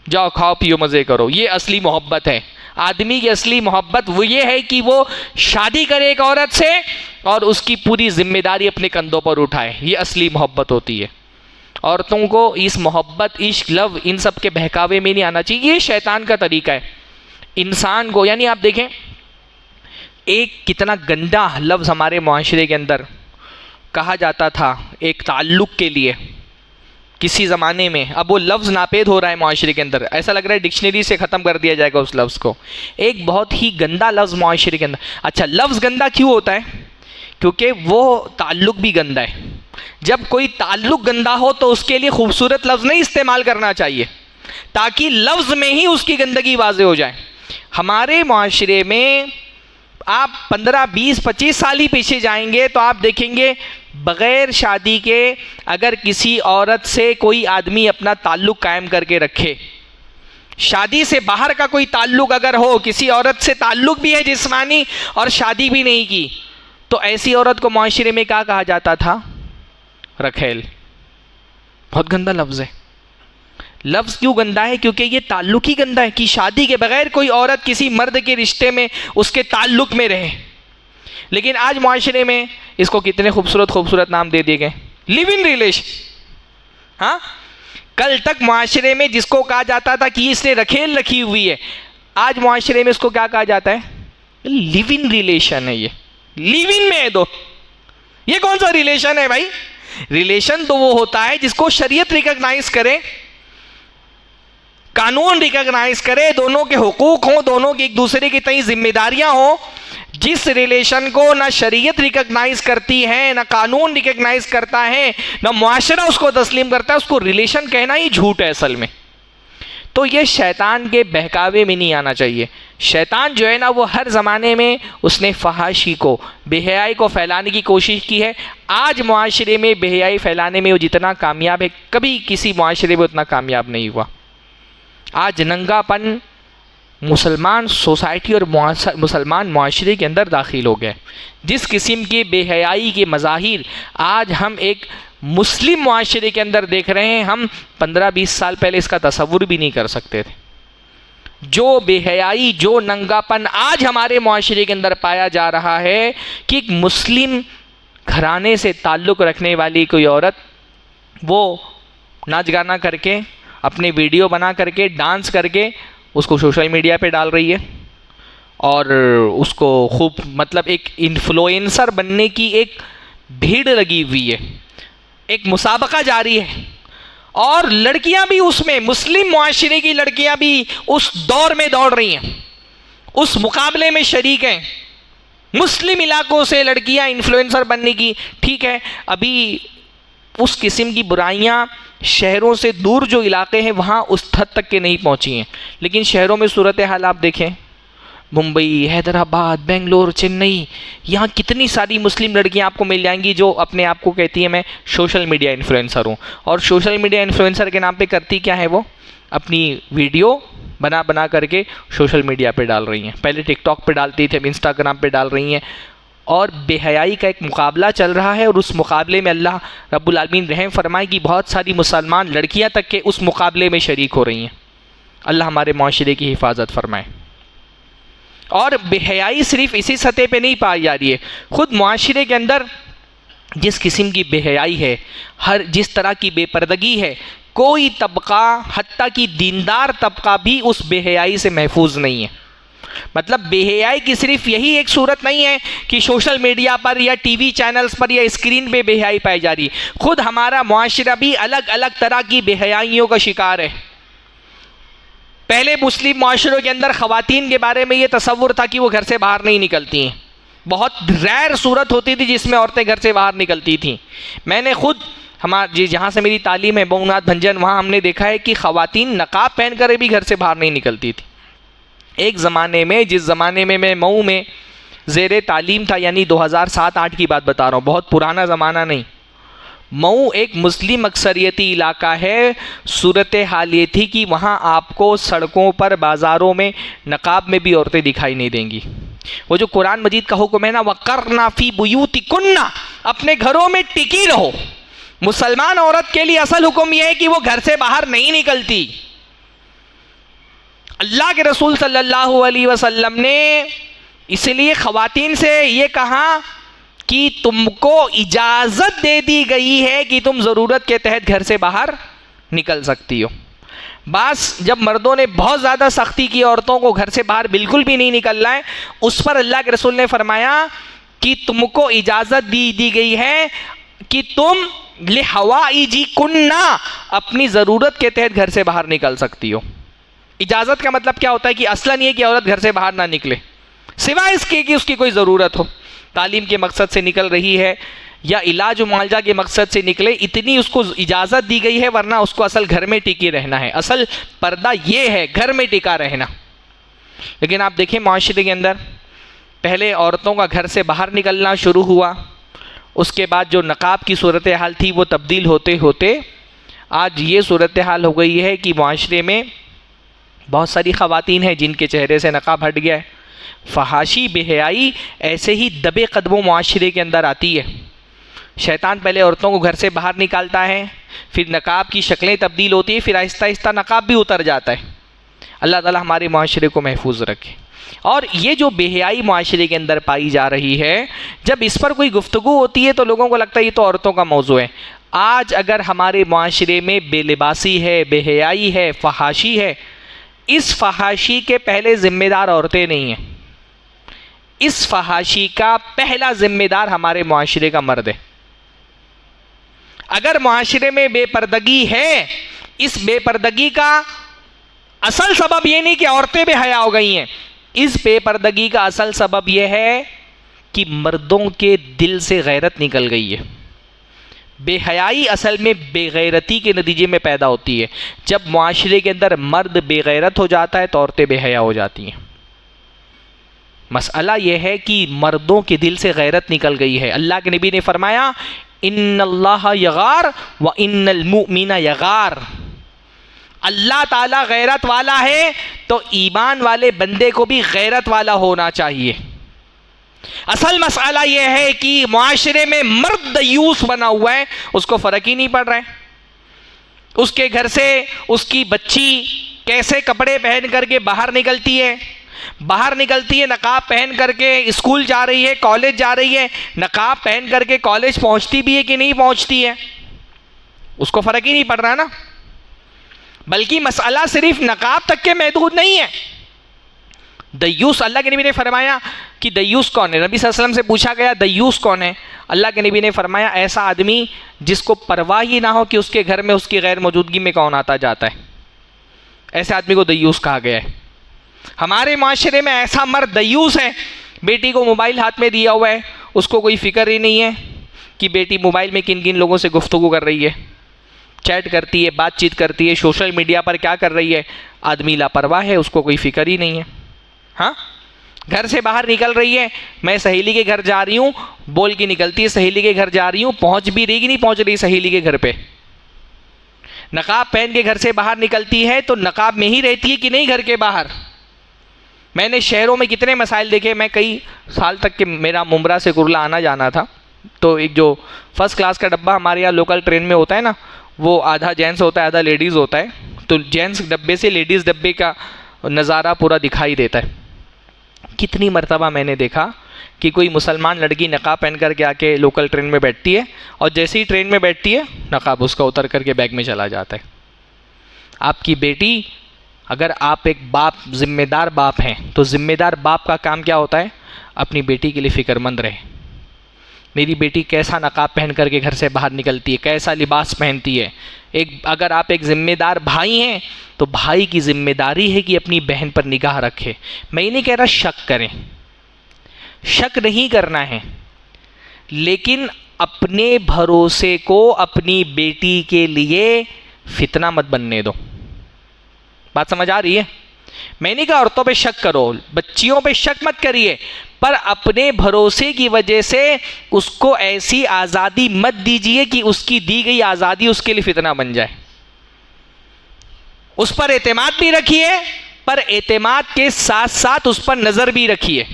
जाओ खाओ पियो मज़े करो। ये असली मोहब्बत है। आदमी की असली मोहब्बत वो ये है कि वो शादी करे एक औरत से और उसकी पूरी जिम्मेदारी अपने कंधों पर उठाए। ये असली मोहब्बत होती है। औरतों को इस मोहब्बत, इश्क, लव, इन सब के बहकावे में नहीं आना चाहिए। ये शैतान का तरीका है इंसान को। यानी आप देखें एक कितना गंदा लफ्ज़ हमारे माशरे के अंदर कहा जाता था एक ताल्लुक़ के लिए किसी ज़माने में। अब वो लफ्ज़ नापेद हो रहा है माशरे के अंदर, ऐसा लग रहा है डिक्शनरी से ख़त्म कर दिया जाएगा उस लफ्ज़ को। एक बहुत ही गंदा लफ्ज़ माशरे के अंदर। अच्छा, लफ्ज़ गंदा क्यों होता है? क्योंकि वो ताल्लुक़ भी गंदा है। जब कोई ताल्लुक़ गंदा हो तो उसके लिए खूबसूरत लफ्ज़ नहीं इस्तेमाल करना चाहिए, ताकि लफ्ज़ में ही उसकी गंदगी वाज़े हो जाए। हमारे माशरे में आप 15, 20, 25 साल ही पीछे जाएंगे तो आप देखेंगे बग़ैर शादी के अगर किसी औरत से कोई आदमी अपना ताल्लुक़ कायम करके रखे, शादी से बाहर का कोई ताल्लुक़ अगर हो, किसी औरत से ताल्लुक़ भी है जिस्मानी और शादी भी नहीं की, तो ऐसी औरत को माशरे में क्या कहा जाता था? रखेल। बहुत गंदा लफ्ज़ है। लफ्ज़ क्यों गंदा है? क्योंकि ये ताल्लुक़ ही गंदा है कि शादी के बगैर कोई औरत किसी मर्द के रिश्ते में, उसके ताल्लुक़ में रहे। लेकिन आज माशरे में इसको कितने खूबसूरत नाम दे दिए गए, लिव इन रिलेशन। हाँ, कल तक माशरे में जिसको कहा जाता था कि इसने रखेल रखी हुई है, आज माशरे में इसको क्या कहा जाता है? लिव इन रिलेशन है। ये लिव इन में है दो। ये कौन सा रिलेशन है भाई? रिलेशन तो वो होता है जिसको शरीयत रिकॉग्नाइज करे, कानून रिकॉग्नाइज करे, दोनों के हुकूक हों, दोनों की एक दूसरे की तय जिम्मेदारियां हों। जिस रिलेशन को ना शरीयत रिकॉग्नाइज करती है, ना कानून रिकॉग्नाइज करता है, ना मुआशरा उसको तस्लीम करता है, उसको रिलेशन कहना ही झूठ है असल में। तो ये शैतान के बहकावे में नहीं आना चाहिए। शैतान जो है ना, वो हर ज़माने में उसने फहाशी को, बेहयाई को फैलाने की कोशिश की है। आज मुआशरे में बेहयाई फैलाने में वो जितना कामयाब है, कभी किसी मुआशरे में उतना कामयाब नहीं हुआ। आज नंगापन मुसलमान सोसाइटी और मुसलमान मुआशरे के अंदर दाखिल हो गए। जिस किस्म की बेहयाई के मज़ाहिर आज हम एक मुस्लिम मुआशरे के अंदर देख रहे हैं, हम 15-20 साल पहले इसका तसव्वुर भी नहीं कर सकते थे। जो बेहयाई, जो नंगापन आज हमारे मुआशरे के अंदर पाया जा रहा है कि एक मुस्लिम घराने से ताल्लुक़ रखने वाली कोई औरत वो नाच गाना करके, अपने वीडियो बना करके, डांस करके उसको सोशल मीडिया पे डाल रही है और उसको खूब, मतलब एक इन्फ्लुएंसर बनने की एक भीड़ लगी हुई है, एक मुसाबका जारी है। और लड़कियां भी उसमें, मुस्लिम मुआशरे की लड़कियां भी उस दौर में दौड़ रही हैं, उस मुकाबले में शरीक हैं। मुस्लिम इलाकों से लड़कियां इन्फ्लुएंसर बनने की, ठीक है, अभी उस किस्म की बुराइयां शहरों से दूर जो इलाके हैं वहाँ उस हद तक के नहीं पहुँची हैं, लेकिन शहरों में सूरत हाल आप देखें, मुंबई, हैदराबाद, बेंगलोर, चेन्नई, यहाँ कितनी सारी मुस्लिम लड़कियाँ आपको मिल जाएंगी जो अपने आप को कहती है मैं सोशल मीडिया इन्फ्लुएंसर हूँ। और सोशल मीडिया इन्फ्लुएंसर के नाम पे करती क्या है, वो अपनी वीडियो बना बना करके सोशल मीडिया पे डाल रही हैं। पहले टिकटॉक पे डालती थी, अब इंस्टाग्राम पे डाल रही हैं। और बेहयाई का एक मुकाबला चल रहा है, और उस मुकाबले में अल्लाह रब्बुल आलमीन रहम फरमाए कि बहुत सारी मुसलमान लड़कियां तक के उस मुकाबले में शरीक हो रही हैं। अल्लाह हमारे माशरे की हिफाजत फरमाए। और बेहयाई सिर्फ इसी सतह पे नहीं पाई जा रही है, खुद माशरे के अंदर जिस किस्म की बेहयाई है, हर जिस तरह की बेपर्दगी है, कोई तबका हत्ता कि दीनदार तबका भी उस बेहयाई से महफूज नहीं है। मतलब बेहयाई की सिर्फ यही एक सूरत नहीं है कि सोशल मीडिया पर या टीवी चैनल्स पर या स्क्रीन पे बेहयाई पाई जा रही, खुद हमारा मुआशरा भी अलग अलग तरह की बेहयाइयों का शिकार है। पहले मुस्लिम मुआशरों के अंदर ख़वातीन के बारे में ये तसव्वुर था कि वो घर से बाहर नहीं निकलती हैं। बहुत रैर सूरत होती थी जिसमें औरतें घर से बाहर निकलती थी। मैंने खुद जी जहाँ से मेरी तालीम है बहुनाथ भंजन, वहाँ हमने देखा है कि ख़वातीन नकाब पहन कर भी घर से बाहर नहीं निकलती थी। एक ज़माने में, जिस ज़माने में मैं मऊ में ज़ेरे तालीम था, यानी 2007-8 की बात बता रहा हूँ, बहुत पुराना ज़माना नहीं। मऊ एक मुस्लिम अक्सरियती इलाका है। सूरत हाल ये थी कि वहाँ आपको सड़कों पर, बाज़ारों में नकाब में भी औरतें दिखाई नहीं देंगी। वो जो कुरान मजीद का हुक्म है ना, वक़र्ना फ़ी बुयूतिकुन्ना, अपने घरों में टिकी रहो। मुसलमान औरत के लिए असल हुक्म यह है कि वो घर से बाहर नहीं निकलती। अल्लाह के रसूल सल्लल्लाहु अलैहि वसल्लम ने इसलिए ख़वातीन से ये कहा कि तुमको इजाज़त दे दी गई है कि तुम ज़रूरत के तहत घर से बाहर निकल सकती हो। बस जब मर्दों ने बहुत ज़्यादा सख्ती की, औरतों को घर से बाहर बिल्कुल भी नहीं निकलना है, उस पर अल्लाह के रसूल ने फरमाया कि तुमको इजाज़त दी गई है कि तुम लिहवाइजी कुन्ना, अपनी ज़रूरत के तहत घर से बाहर निकल सकती हो। इजाज़त का मतलब क्या होता है कि असलन ये कि औरत घर से बाहर ना निकले, सिवाय इसके कि उसकी कोई ज़रूरत हो, तालीम के मकसद से निकल रही है या इलाज व मुआलजा के मकसद से निकले, इतनी उसको इजाज़त दी गई है, वरना उसको असल घर में टिके रहना है। असल पर्दा ये है, घर में टिका रहना। लेकिन आप देखें माशरे के अंदर पहले औरतों का घर से बाहर निकलना शुरू हुआ, उसके बाद जो नकाब की सूरत हाल थी वो तब्दील होते होते आज ये सूरत हाल हो गई है कि माशरे में बहुत सारी ख़वातीन हैं जिनके चेहरे से नकाब हट गया है। फहाशी बेहयाई ऐसे ही दबे कदमों माशरे के अंदर आती है। शैतान पहले औरतों को घर से बाहर निकालता है, फिर नकाब की शक्लें तब्दील होती है, फिर आहिस्ता आहिस्ता नकाब भी उतर जाता है। अल्लाह ताला हमारे माशरे को महफूज रखे। और ये जो बेहयाई माशरे के अंदर पाई जा रही है, जब इस पर कोई गुफ्तगू होती है तो लोगों को लगता है ये तो औरतों का मौजू है। आज अगर हमारे माशरे में बेलिबासी है, बेहयाई है, फहाशी है, इस फहाशी के पहले ज़िम्मेदार औरतें नहीं हैं। इस फहाशी का पहला ज़िम्मेदार हमारे माशरे का मर्द है। अगर माशरे में बेपर्दगी है, इस बेपर्दगी का असल सबब यह नहीं कि औरतें बेहया हो गई हैं, इस बेपर्दगी का असल सबब यह है कि मर्दों के दिल से गैरत निकल गई है। बेहयाई असल में बेगैरती के नतीजे में पैदा होती है। जब माशरे के अंदर मर्द बेगैरत हो जाता है तो औरतें बेहया हो जाती हैं। मसला यह है कि मर्दों के दिल से गैरत निकल गई है। अल्लाह के नबी ने फरमाया इन्नल्लाह यगार व इन्नल मुमिना यगार, अल्लाह ताला गैरत वाला है तो ईमान वाले बंदे को भी गैरत वाला होना चाहिए। असल मसला यह है कि मुआशरे में मर्द दयूस बना हुआ है, उसको फ़र्क ही नहीं पड़ रहा है। उसके घर से उसकी बच्ची कैसे कपड़े पहन करके बाहर निकलती है, नकाब पहन करके स्कूल जा रही है, कॉलेज जा रही है, नकाब पहन करके कॉलेज पहुंचती भी है कि नहीं पहुंचती है, उसको फ़र्क ही नहीं पड़ रहा ना। बल्कि मसला सिर्फ नकाब तक के महदूद नहीं है। दयूस, अल्लाह के नबी ने फरमाया कि दयूस कौन है। नबी सल्लल्लाहु अलैहि वसल्लम से पूछा गया दयूस कौन है। अल्लाह के नबी ने फरमाया ऐसा आदमी जिसको परवाह ही ना हो कि उसके घर में उसकी गैर मौजूदगी में कौन आता जाता है, ऐसे आदमी को दयूस कहा गया है। हमारे माशरे में ऐसा मर्द दयूस है, बेटी को मोबाइल हाथ में दिया हुआ है, उसको कोई फ़िक्र ही नहीं है कि बेटी मोबाइल में किन किन लोगों से गुफ्तगू कर रही है, चैट करती है, बातचीत करती है, सोशल मीडिया पर क्या कर रही है। आदमी लापरवाह है, उसको कोई फ़िक्र ही नहीं है। हाँ, घर से बाहर निकल रही है, मैं सहेली के घर जा रही हूँ बोल के निकलती है, सहेली के घर जा रही हूँ, पहुँच भी रही कि नहीं पहुँच रही सहेली के घर पे। नकाब पहन के घर से बाहर निकलती है तो नकाब में ही रहती है कि नहीं घर के बाहर। मैंने शहरों में कितने मसाइल देखे, मैं कई साल तक के मेरा मुंब्रा से कुर्ला आना जाना था, तो एक जो फर्स्ट क्लास का डब्बा हमारे यहाँ लोकल ट्रेन में होता है ना, वो आधा जेंट्स होता है आधा लेडीज़ होता है, तो जेंट्स डब्बे से लेडीज़ डब्बे का नज़ारा पूरा दिखाई देता है। कितनी मर्तबा मैंने देखा कि कोई मुसलमान लड़की नकाब पहन कर के आके लोकल ट्रेन में बैठती है और जैसे ही ट्रेन में बैठती है नकाब उसका उतर करके बैग में चला जाता है। आपकी बेटी, अगर आप एक बाप ज़िम्मेदार बाप हैं तो ज़िम्मेदार बाप का काम क्या होता है, अपनी बेटी के लिए फ़िक्रमंद रहे। मेरी बेटी कैसा नकाब पहन करके घर से बाहर निकलती है, कैसा लिबास पहनती है। अगर आप एक ज़िम्मेदार भाई हैं तो भाई की ज़िम्मेदारी है कि अपनी बहन पर निगाह रखे। मैं ये नहीं कह रहा शक करें, शक नहीं करना है, लेकिन अपने भरोसे को अपनी बेटी के लिए फितना मत बनने दो। बात समझ आ रही है? मैं नहीं कहा औरतों पे शक करो, बच्चियों पे शक मत करिए, पर अपने भरोसे की वजह से उसको ऐसी आज़ादी मत दीजिए कि उसकी दी गई आज़ादी उसके लिए फितना बन जाए। उस पर एतमाद भी रखिए, पर एतमाद के साथ साथ उस पर नज़र भी रखिए,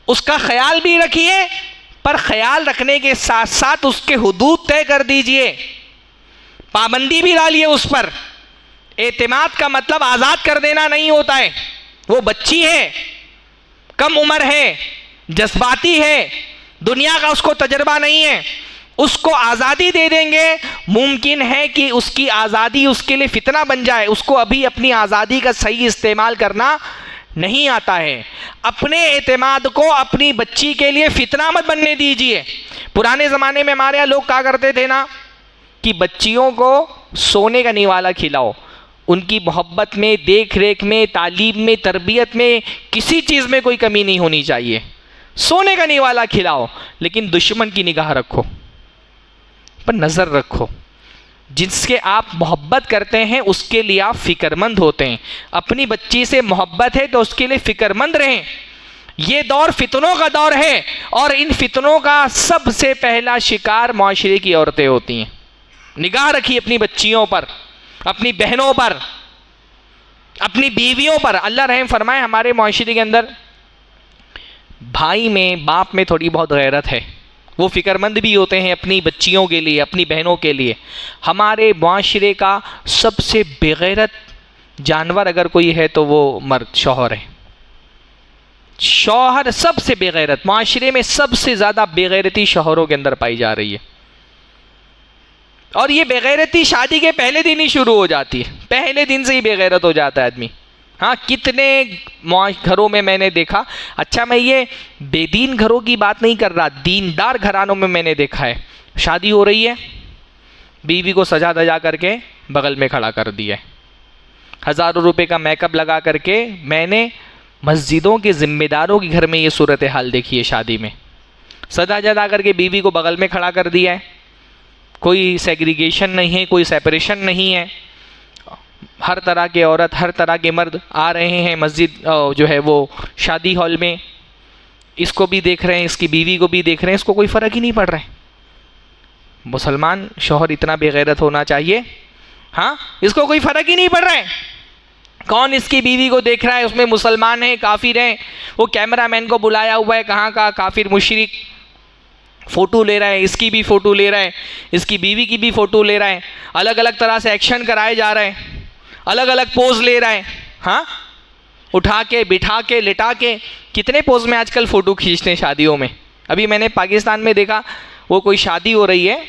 उसका ख्याल भी रखिए, पर ख्याल रखने के साथ साथ उसके हुदूद तय कर दीजिए, पाबंदी भी डालिए उस पर। एतमाद का मतलब आज़ाद कर देना नहीं होता है। वो बच्ची है, कम उम्र है, जज्बाती है, दुनिया का उसको तजर्बा नहीं है, उसको आज़ादी दे देंगे, मुमकिन है कि उसकी आज़ादी उसके लिए फितना बन जाए। उसको अभी अपनी आज़ादी का सही इस्तेमाल करना नहीं आता है। अपने एतमाद को अपनी बच्ची के लिए फितना मत बनने दीजिए। पुराने ज़माने में हमारे यहाँ लोग कहा करते थे ना कि बच्चियों को सोने का निवाला खिलाओ, उनकी मोहब्बत में, देख रेख में, तालीम में, तरबियत में, किसी चीज़ में कोई कमी नहीं होनी चाहिए। सोने का निवाला खिलाओ, लेकिन दुश्मन की निगाह रखो, पर नज़र रखो। जिसके आप मोहब्बत करते हैं उसके लिए आप फ़िक्रमंद होते हैं। अपनी बच्ची से मोहब्बत है तो उसके लिए फ़िक्रमंद रहें। ये दौर फितनों का दौर है और इन फितनों का सबसे पहला शिकार माशरे की औरतें होती हैं। निगाह रखिए अपनी बच्चियों पर, अपनी बहनों पर, अपनी बीवियों पर। अल्लाह रहम फरमाए, हमारे माशरे के अंदर भाई में, बाप में थोड़ी बहुत गैरत है, वो फ़िक्रमंद भी होते हैं अपनी बच्चियों के लिए, अपनी बहनों के लिए। हमारे माशरे का सबसे बेगैरत जानवर अगर कोई है तो वो मर्द, शौहर है। शौहर सबसे बेगैरत, माशरे में सबसे ज़्यादा बेगैरती शौहरों के अंदर पाई जा रही है। और ये बेगैरती शादी के पहले दिन ही शुरू हो जाती है, पहले दिन से ही बेगैरत हो जाता है आदमी। हाँ, कितने घरों में मैंने देखा, अच्छा मैं ये बेदीन घरों की बात नहीं कर रहा, दीनदार घरानों में मैंने देखा है, शादी हो रही है, बीवी को सजा धजा करके बगल में खड़ा कर दिया है, हज़ारों रुपए का मेकअप लगा करके। मैंने मस्जिदों के ज़िम्मेदारों के घर में ये सूरत हाल देखी है, शादी में सजा धजा करके बीवी को बगल में खड़ा कर दिया है। कोई सेग्रीगेशन नहीं है, कोई सेपरेशन नहीं है, हर तरह के औरत, हर तरह के मर्द आ रहे हैं मस्जिद जो है वो शादी हॉल में, इसको भी देख रहे हैं, इसकी बीवी को भी देख रहे हैं, इसको कोई फ़र्क ही नहीं पड़ रहा है। मुसलमान शौहर इतना बेगैरत होना चाहिए, हाँ, इसको कोई फ़र्क ही नहीं पड़ रहा है कौन इसकी बीवी को देख रहा है, उसमें मुसलमान है, काफिर हैं। वो कैमरामैन को बुलाया हुआ है, कहाँ का काफिर मुशरिक, फ़ोटो ले रहा है, इसकी भी फ़ोटो ले रहा है, इसकी बीवी की भी फ़ोटो ले रहा है, अलग अलग तरह से एक्शन कराए जा रहे हैं, अलग अलग पोज ले रहा है, हाँ, उठा के, बिठा के, लिटा के, कितने पोज में आजकल फ़ोटो खींचते हैं शादियों में। अभी मैंने पाकिस्तान में देखा, वो कोई शादी हो रही है,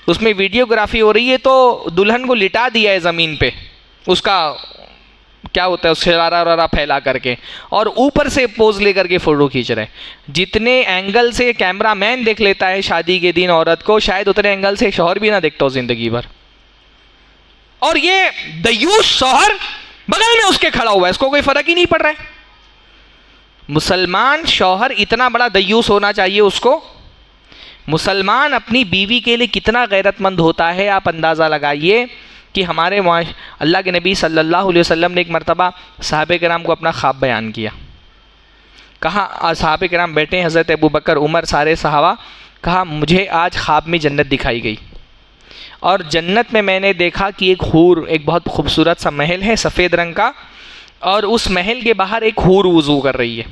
उसमें वीडियोग्राफी हो रही है, तो दुल्हन को लिटा दिया है ज़मीन पे, उसका क्या होता है, शरारा वरारा फैला करके, और ऊपर से पोज लेकर के फ़ोटो खींच रहे हैं। जितने एंगल से कैमरा मैन देख लेता है शादी के दिन औरत को, शायद उतने एंगल से शौहर भी ना देखता हो ज़िंदगी भर। और ये दयूस शौहर बगल में उसके खड़ा हुआ है, इसको कोई फ़र्क ही नहीं पड़ रहा है। मुसलमान शौहर इतना बड़ा दयूस होना चाहिए उसको। मुसलमान अपनी बीवी के लिए कितना गैरतमंद होता है, आप अंदाज़ा लगाइए कि हमारे अल्लाह के नबी सल्लल्लाहु अलैहि वसल्लम ने एक मरतबा सहाबे किराम को अपना ख्वाब बयान किया। कहा असहाबे किराम बैठे, हज़रत अबू बकर, उमर, सारे सहाबा। कहा मुझे आज ख्वाब में जन्नत दिखाई गई और जन्नत में मैंने देखा कि एक हूर, एक बहुत खूबसूरत सा महल है सफ़ेद रंग का, और उस महल के बाहर एक हूर वज़ू कर रही है।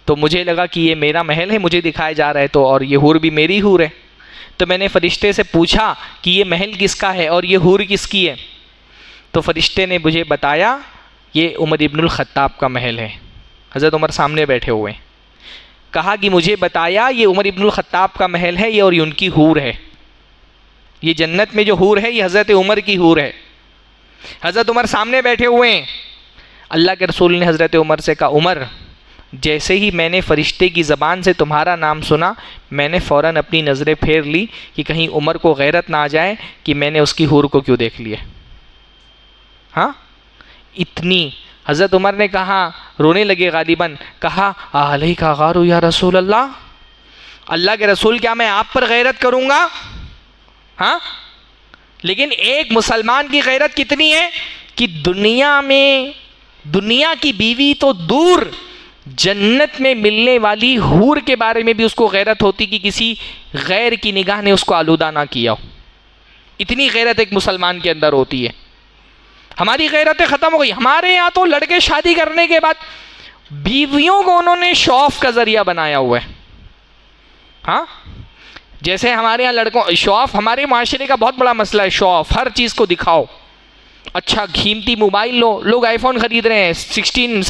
तो मुझे लगा कि ये मेरा महल है, मुझे दिखाया जा रहा है, तो और ये हूर भी मेरी हूर है। तो मैंने फ़रिश्ते से पूछा कि ये महल किसका है और ये हूर किसकी है? तो फ़रिश्ते ने मुझे बताया ये उमर इब्नुल ख़त्ताब का महल है। हज़रत उमर सामने बैठे हुए। कहा कि मुझे बताया ये उमर इब्नुल ख़त्ताब का महल है, ये और ये उनकी हूर है। ये जन्नत में जो हूर है ये हज़रत उमर की हूर है। हज़रत उमर सामने बैठे हुए हैं। अल्लाह के रसूल ने हज़रत उमर से कहा, उमर जैसे ही मैंने फ़रिश्ते की ज़बान से तुम्हारा नाम सुना, मैंने फ़ौरन अपनी नज़रें फेर ली कि कहीं उमर को गैरत ना आ जाए कि मैंने उसकी हूर को क्यों देख लिया। हाँ, इतनी हज़रत उमर ने कहा, रोने लगे गालिबन, कहा अलैका गारू या रसूल अल्लाह, अल्लाह के रसूल क्या मैं आप पर गैरत करूँगा? हाँ, लेकिन एक मुसलमान की गैरत कितनी है कि दुनिया में, दुनिया की बीवी तो दूर, जन्नत में मिलने वाली हूर के बारे में भी उसको गैरत होती कि किसी गैर की निगाह ने उसको आलूदा ना किया हो। इतनी गैरत एक मुसलमान के अंदर होती है। हमारी गैरतें ख़त्म हो गई। हमारे यहाँ तो लड़के शादी करने के बाद बीवियों को उन्होंने शो ऑफ का ज़रिया बनाया हुआ है। हाँ, जैसे हमारे यहाँ लड़कों, शो ऑफ हमारे माशरे का बहुत बड़ा मसला है। शो ऑफ, हर चीज़ को दिखाओ। अच्छा कीमती मोबाइल लो, लोग आईफोन ख़रीद रहे हैं 16,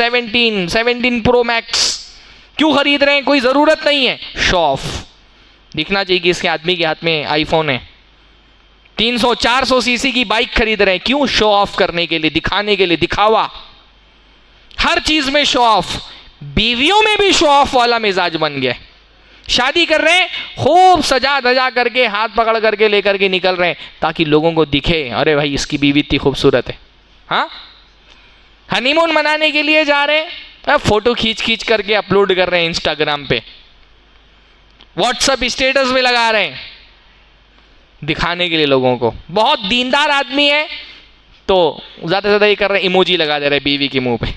17 प्रो मैक्स। क्यों ख़रीद रहे हैं? कोई ज़रूरत नहीं है, शो ऑफ दिखना चाहिए कि इसके आदमी के हाथ में आईफोन है। 300-400 सीसी की बाइक खरीद रहे हैं, क्यों? शो ऑफ करने के लिए, दिखाने के लिए, दिखावा। हर चीज़ में शो ऑफ। बीवियों में भी शो ऑफ वाला मिजाज बन गया। शादी कर रहे हैं, खूब सजा धजा करके, हाथ पकड़ करके लेकर के निकल रहे हैं ताकि लोगों को दिखे, अरे भाई इसकी बीवी इतनी खूबसूरत है। हाँ, हनीमून मनाने के लिए जा रहे हैं, फोटो खींच खींच करके अपलोड कर रहे हैं इंस्टाग्राम पे, व्हाट्सएप स्टेटस में लगा रहे हैं दिखाने के लिए लोगों को। बहुत दीनदार आदमी है तो ज़्यादा से ज़्यादा ये कर रहे हैं, इमोजी लगा दे रहे हैं बीवी के मुंह पे।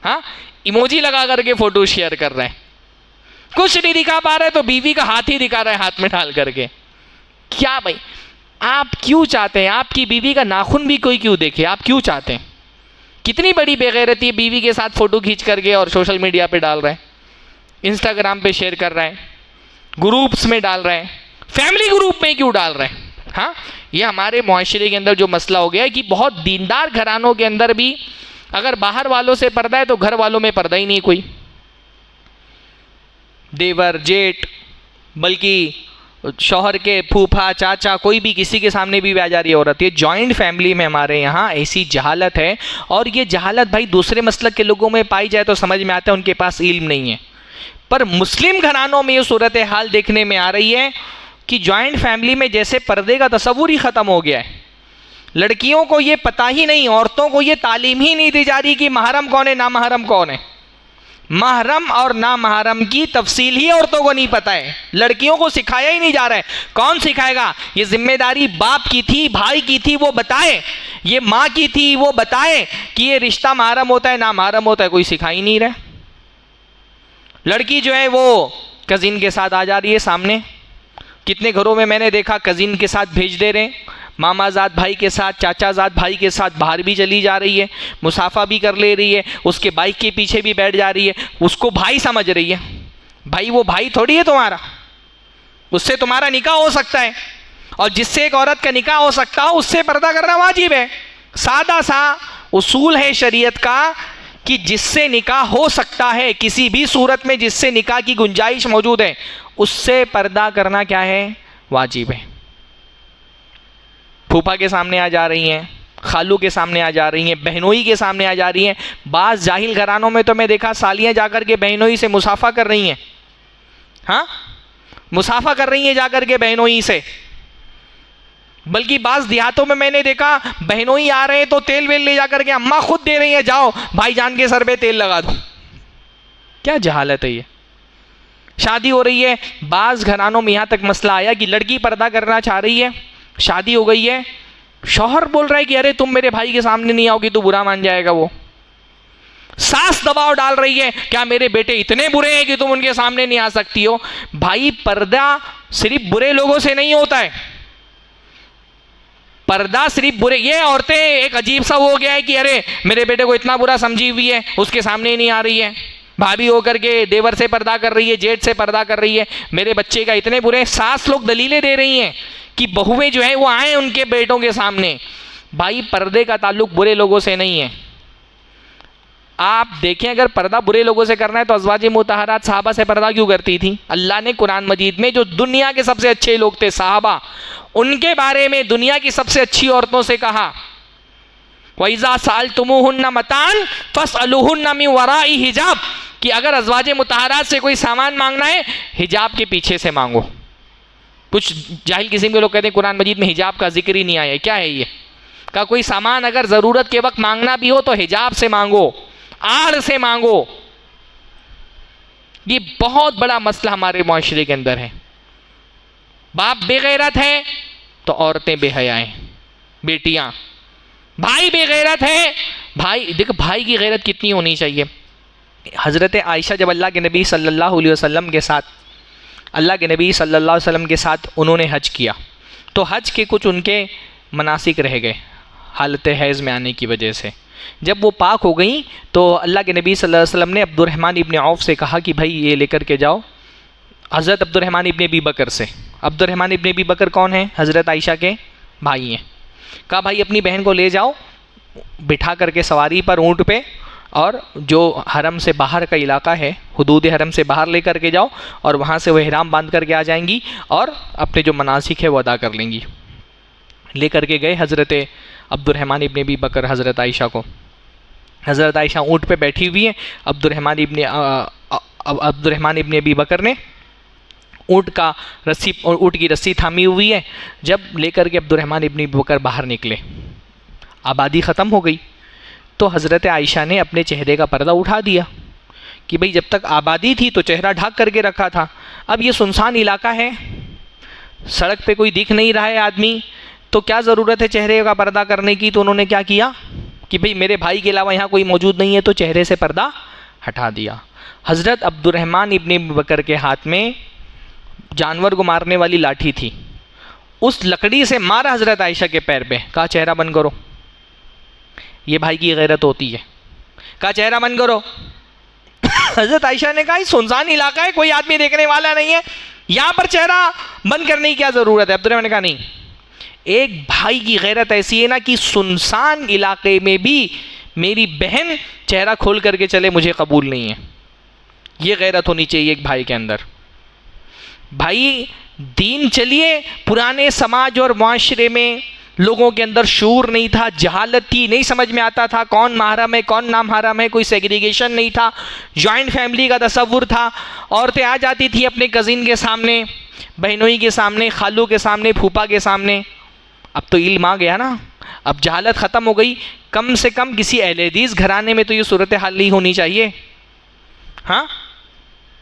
हाँ, इमोजी लगा करके फ़ोटो शेयर कर रहे हैं। कुछ नहीं दिखा पा रहे तो बीवी का हाथ ही दिखा रहे हैं, हाथ में डाल करके। क्या भाई, आप क्यों चाहते हैं आपकी बीवी का नाखून भी कोई क्यों देखे? आप क्यों चाहते हैं? कितनी बड़ी बेगैरती है, बीवी के साथ फ़ोटो खींच करके और सोशल मीडिया पे डाल रहे हैं, इंस्टाग्राम पे शेयर कर रहे हैं, ग्रुप्स में डाल रहे हैं, फैमिली ग्रुप में क्यों डाल रहे हैं? हाँ, ये हमारे मुआशरे के अंदर जो मसला हो गया है कि बहुत दीनदार घरानों के अंदर भी अगर बाहर वालों से पर्दा है तो घर वालों में पर्दा ही नहीं कोई। देवर जेठ, बल्कि शौहर के फूफा चाचा, कोई भी किसी के सामने भी आ जा रही है औरत। ये जॉइंट फैमिली में हमारे यहाँ ऐसी जहालत है। और ये जहालत भाई दूसरे मसलक के लोगों में पाई जाए तो समझ में आता है उनके पास इल्म नहीं है, पर मुस्लिम घरानों में ये सूरत हाल देखने में आ रही है कि जॉइंट फैमिली में जैसे पर्दे का तस्वुर ही ख़त्म हो गया है। लड़कियों को ये पता ही नहीं, औरतों को ये तालीम ही नहीं दी जा रही कि महरम कौन है, ना महरम कौन है। महरम और ना महरम की तफसील ही औरतों को नहीं पता है, लड़कियों को सिखाया ही नहीं जा रहा है। कौन सिखाएगा? ये जिम्मेदारी बाप की थी, भाई की थी, वो बताए। ये माँ की थी, वो बताए कि ये रिश्ता महरम होता है ना महरम होता है, कोई सिखा ही नहीं रहा। लड़की जो है वो कज़िन के साथ आ जा रही है सामने। कितने घरों में मैंने देखा कज़िन के साथ भेज दे रहे हैं, मामाजाद भाई के साथ, चाचाजाद भाई के साथ बाहर भी चली जा रही है, मुसाफा भी कर ले रही है, उसके बाइक के पीछे भी बैठ जा रही है, उसको भाई समझ रही है। भाई वो भाई थोड़ी है तुम्हारा, उससे तुम्हारा निकाह हो सकता है, और जिससे एक औरत का निकाह हो सकता हो उससे पर्दा करना वाजिब है। सादा सा उसूल है शरीयत का कि जिससे निकाह हो सकता है, किसी भी सूरत में जिससे निकाह की गुंजाइश मौजूद है, उससे पर्दा करना क्या है? वाजिब है। फूफा के सामने आ जा रही हैं, खालू के सामने आ जा रही हैं, बहनोई के सामने आ जा रही हैं। बाज़ जाहिल घरानों में तो मैं देखा सालियाँ जाकर के बहनोई से मुसाफा कर रही हैं। हाँ, मुसाफा कर रही हैं जाकर के बहनोई से। बल्कि बाज़ देहातों में मैंने देखा बहनोई आ रहे हैं तो तेल वेल ले जाकर के अम्मा खुद दे रही है, जाओ भाईजान के सर पे तेल लगा दो। क्या जहालत है ये। शादी हो रही है, बाज़ घरानों में यहाँ तक मसला आया कि लड़की पर्दा करना चाह रही है, शादी हो गई है, शौहर बोल रहा है कि अरे तुम मेरे भाई के सामने नहीं आओगी तो बुरा मान जाएगा वो। सास दबाव डाल रही है, क्या मेरे बेटे इतने बुरे हैं कि तुम उनके सामने नहीं आ सकती हो? भाई पर्दा सिर्फ बुरे लोगों से नहीं होता है, पर्दा सिर्फ बुरे, ये औरतें एक अजीब सा हो गया है कि अरे मेरे बेटे को इतना बुरा समझी हुई है, उसके सामने ही नहीं आ रही है, भाभी होकर के देवर से पर्दा कर रही है, जेठ से पर्दा कर रही है, मेरे बच्चे का इतने बुरे। सास लोग दलीलें दे रही हैं कि बहुएं जो है वो आए उनके बेटों के सामने। भाई पर्दे का ताल्लुक बुरे लोगों से नहीं है। आप देखें, अगर पर्दा बुरे लोगों से करना है तो अज़वाज मुतहरात सहाबा से पर्दा क्यों करती थी? अल्लाह ने कुरान मजीद में जो दुनिया के सबसे अच्छे लोग थे सहाबा, उनके बारे में दुनिया की सबसे अच्छी औरतों से कहा, वइज़ा सअलतुमूहुन्ना मतान फस्अलूहुन्ना मिन वराई हिजाब, कि अगर अज़वाज मुतहरात से कोई सामान मांगना है हिजाब के पीछे से मांगो। कुछ जाहिल किस्म के लोग कहते हैं कुरान मजीद में हिजाब का जिक्र ही नहीं आया, क्या है ये? का कोई सामान अगर ज़रूरत के वक्त मांगना भी हो तो हिजाब से मांगो, आड़ से मांगो। ये बहुत बड़ा मसला हमारे माशरे के अंदर है। बाप बेगैरत है तो औरतें बेहयाएं, बेटियां। भाई बेगैरत है, भाई देखो भाई की गैरत कितनी होनी चाहिए। हज़रत आयशा जब अल्लाह के नबी सल्लल्लाहु अलैहि वसल्लम के साथ उन्होंने हज किया तो हज के कुछ उनके मनासिक रह गए हालत हैज़ में आने की वजह से। जब वो पाक हो गई तो अल्लाह के नबी सल्लल्लाहु अलैहि वसल्लम ने अब्दुर्रहमान इब्न औफ से कहा कि भाई ये लेकर के जाओ हज़रत अब्दुर्रहमान इब्न अबी बकर से। अब्दुर्रहमान इब्न अबी बकर कौन है? हज़रत आयशा के भाई हैं। कहा भाई अपनी बहन को ले जाओ बिठा करके सवारी पर ऊँट पे, और जो हरम से बाहर का इलाका है, हुदूद हरम से बाहर ले करके जाओ और वहाँ से वो इहराम बांध करके आ जाएंगी और अपने जो मनासिक है वो अदा कर लेंगी। ले करके गए हज़रत अब्दुर्रहमान इब्न अबी बकर हज़रत आयशा को। हज़रत आयशा ऊँट पे बैठी हुई है, अब्दुर्रहमान इब्न अबी बकर ने ऊँट की रस्सी थामी हुई है। जब लेकर के अब्दुर्रहमान इब्न अबी बकर बाहर निकले, आबादी ख़त्म हो गई, तो हज़रत आयशा ने अपने चेहरे का पर्दा उठा दिया कि भाई जब तक आबादी थी तो चेहरा ढक करके रखा था, अब ये सुनसान इलाका है, सड़क पे कोई दिख नहीं रहा है आदमी, तो क्या ज़रूरत है चेहरे का पर्दा करने की? तो उन्होंने क्या किया कि भाई मेरे भाई के अलावा यहाँ कोई मौजूद नहीं है, तो चेहरे से पर्दा हटा दिया। हज़रत अब्दुर्रहमान इब्न अबी बकर के हाथ में जानवर को मारने वाली लाठी थी, उस लकड़ी से मारा हज़रत आयशा के पैर पे, कहा चेहरा बंद करो। ये भाई की गैरत होती है। कहा चेहरा बंद करो। हज़रत आयशा ने कहा ये सुनसान इलाका है, कोई आदमी देखने वाला नहीं है, यहाँ पर चेहरा बंद करने की क्या ज़रूरत है? अब्दुर्रहमान ने कहा नहीं, एक भाई की गैरत ऐसी है ना कि सुनसान इलाके में भी मेरी बहन चेहरा खोल करके चले मुझे कबूल नहीं है। ये गैरत होनी चाहिए एक भाई के अंदर। भाई दीन चलिए, पुराने समाज और माशरे में लोगों के अंदर शूर नहीं था, जहालत थी, नहीं समझ में आता था कौन महरम है कौन ना महरम है, कोई सेग्रीगेशन नहीं था, जॉइंट फैमिली का तसव्वुर था। औरतें आ जाती थी अपने कज़िन के सामने, बहनोई के सामने, खालू के सामने, फूफा के सामने। अब तो इल्म आ गया ना, अब जहालत ख़त्म हो गई। कम से कम किसी अहले हदीस घराने में तो ये सूरत हाल नहीं होनी चाहिए, हाँ,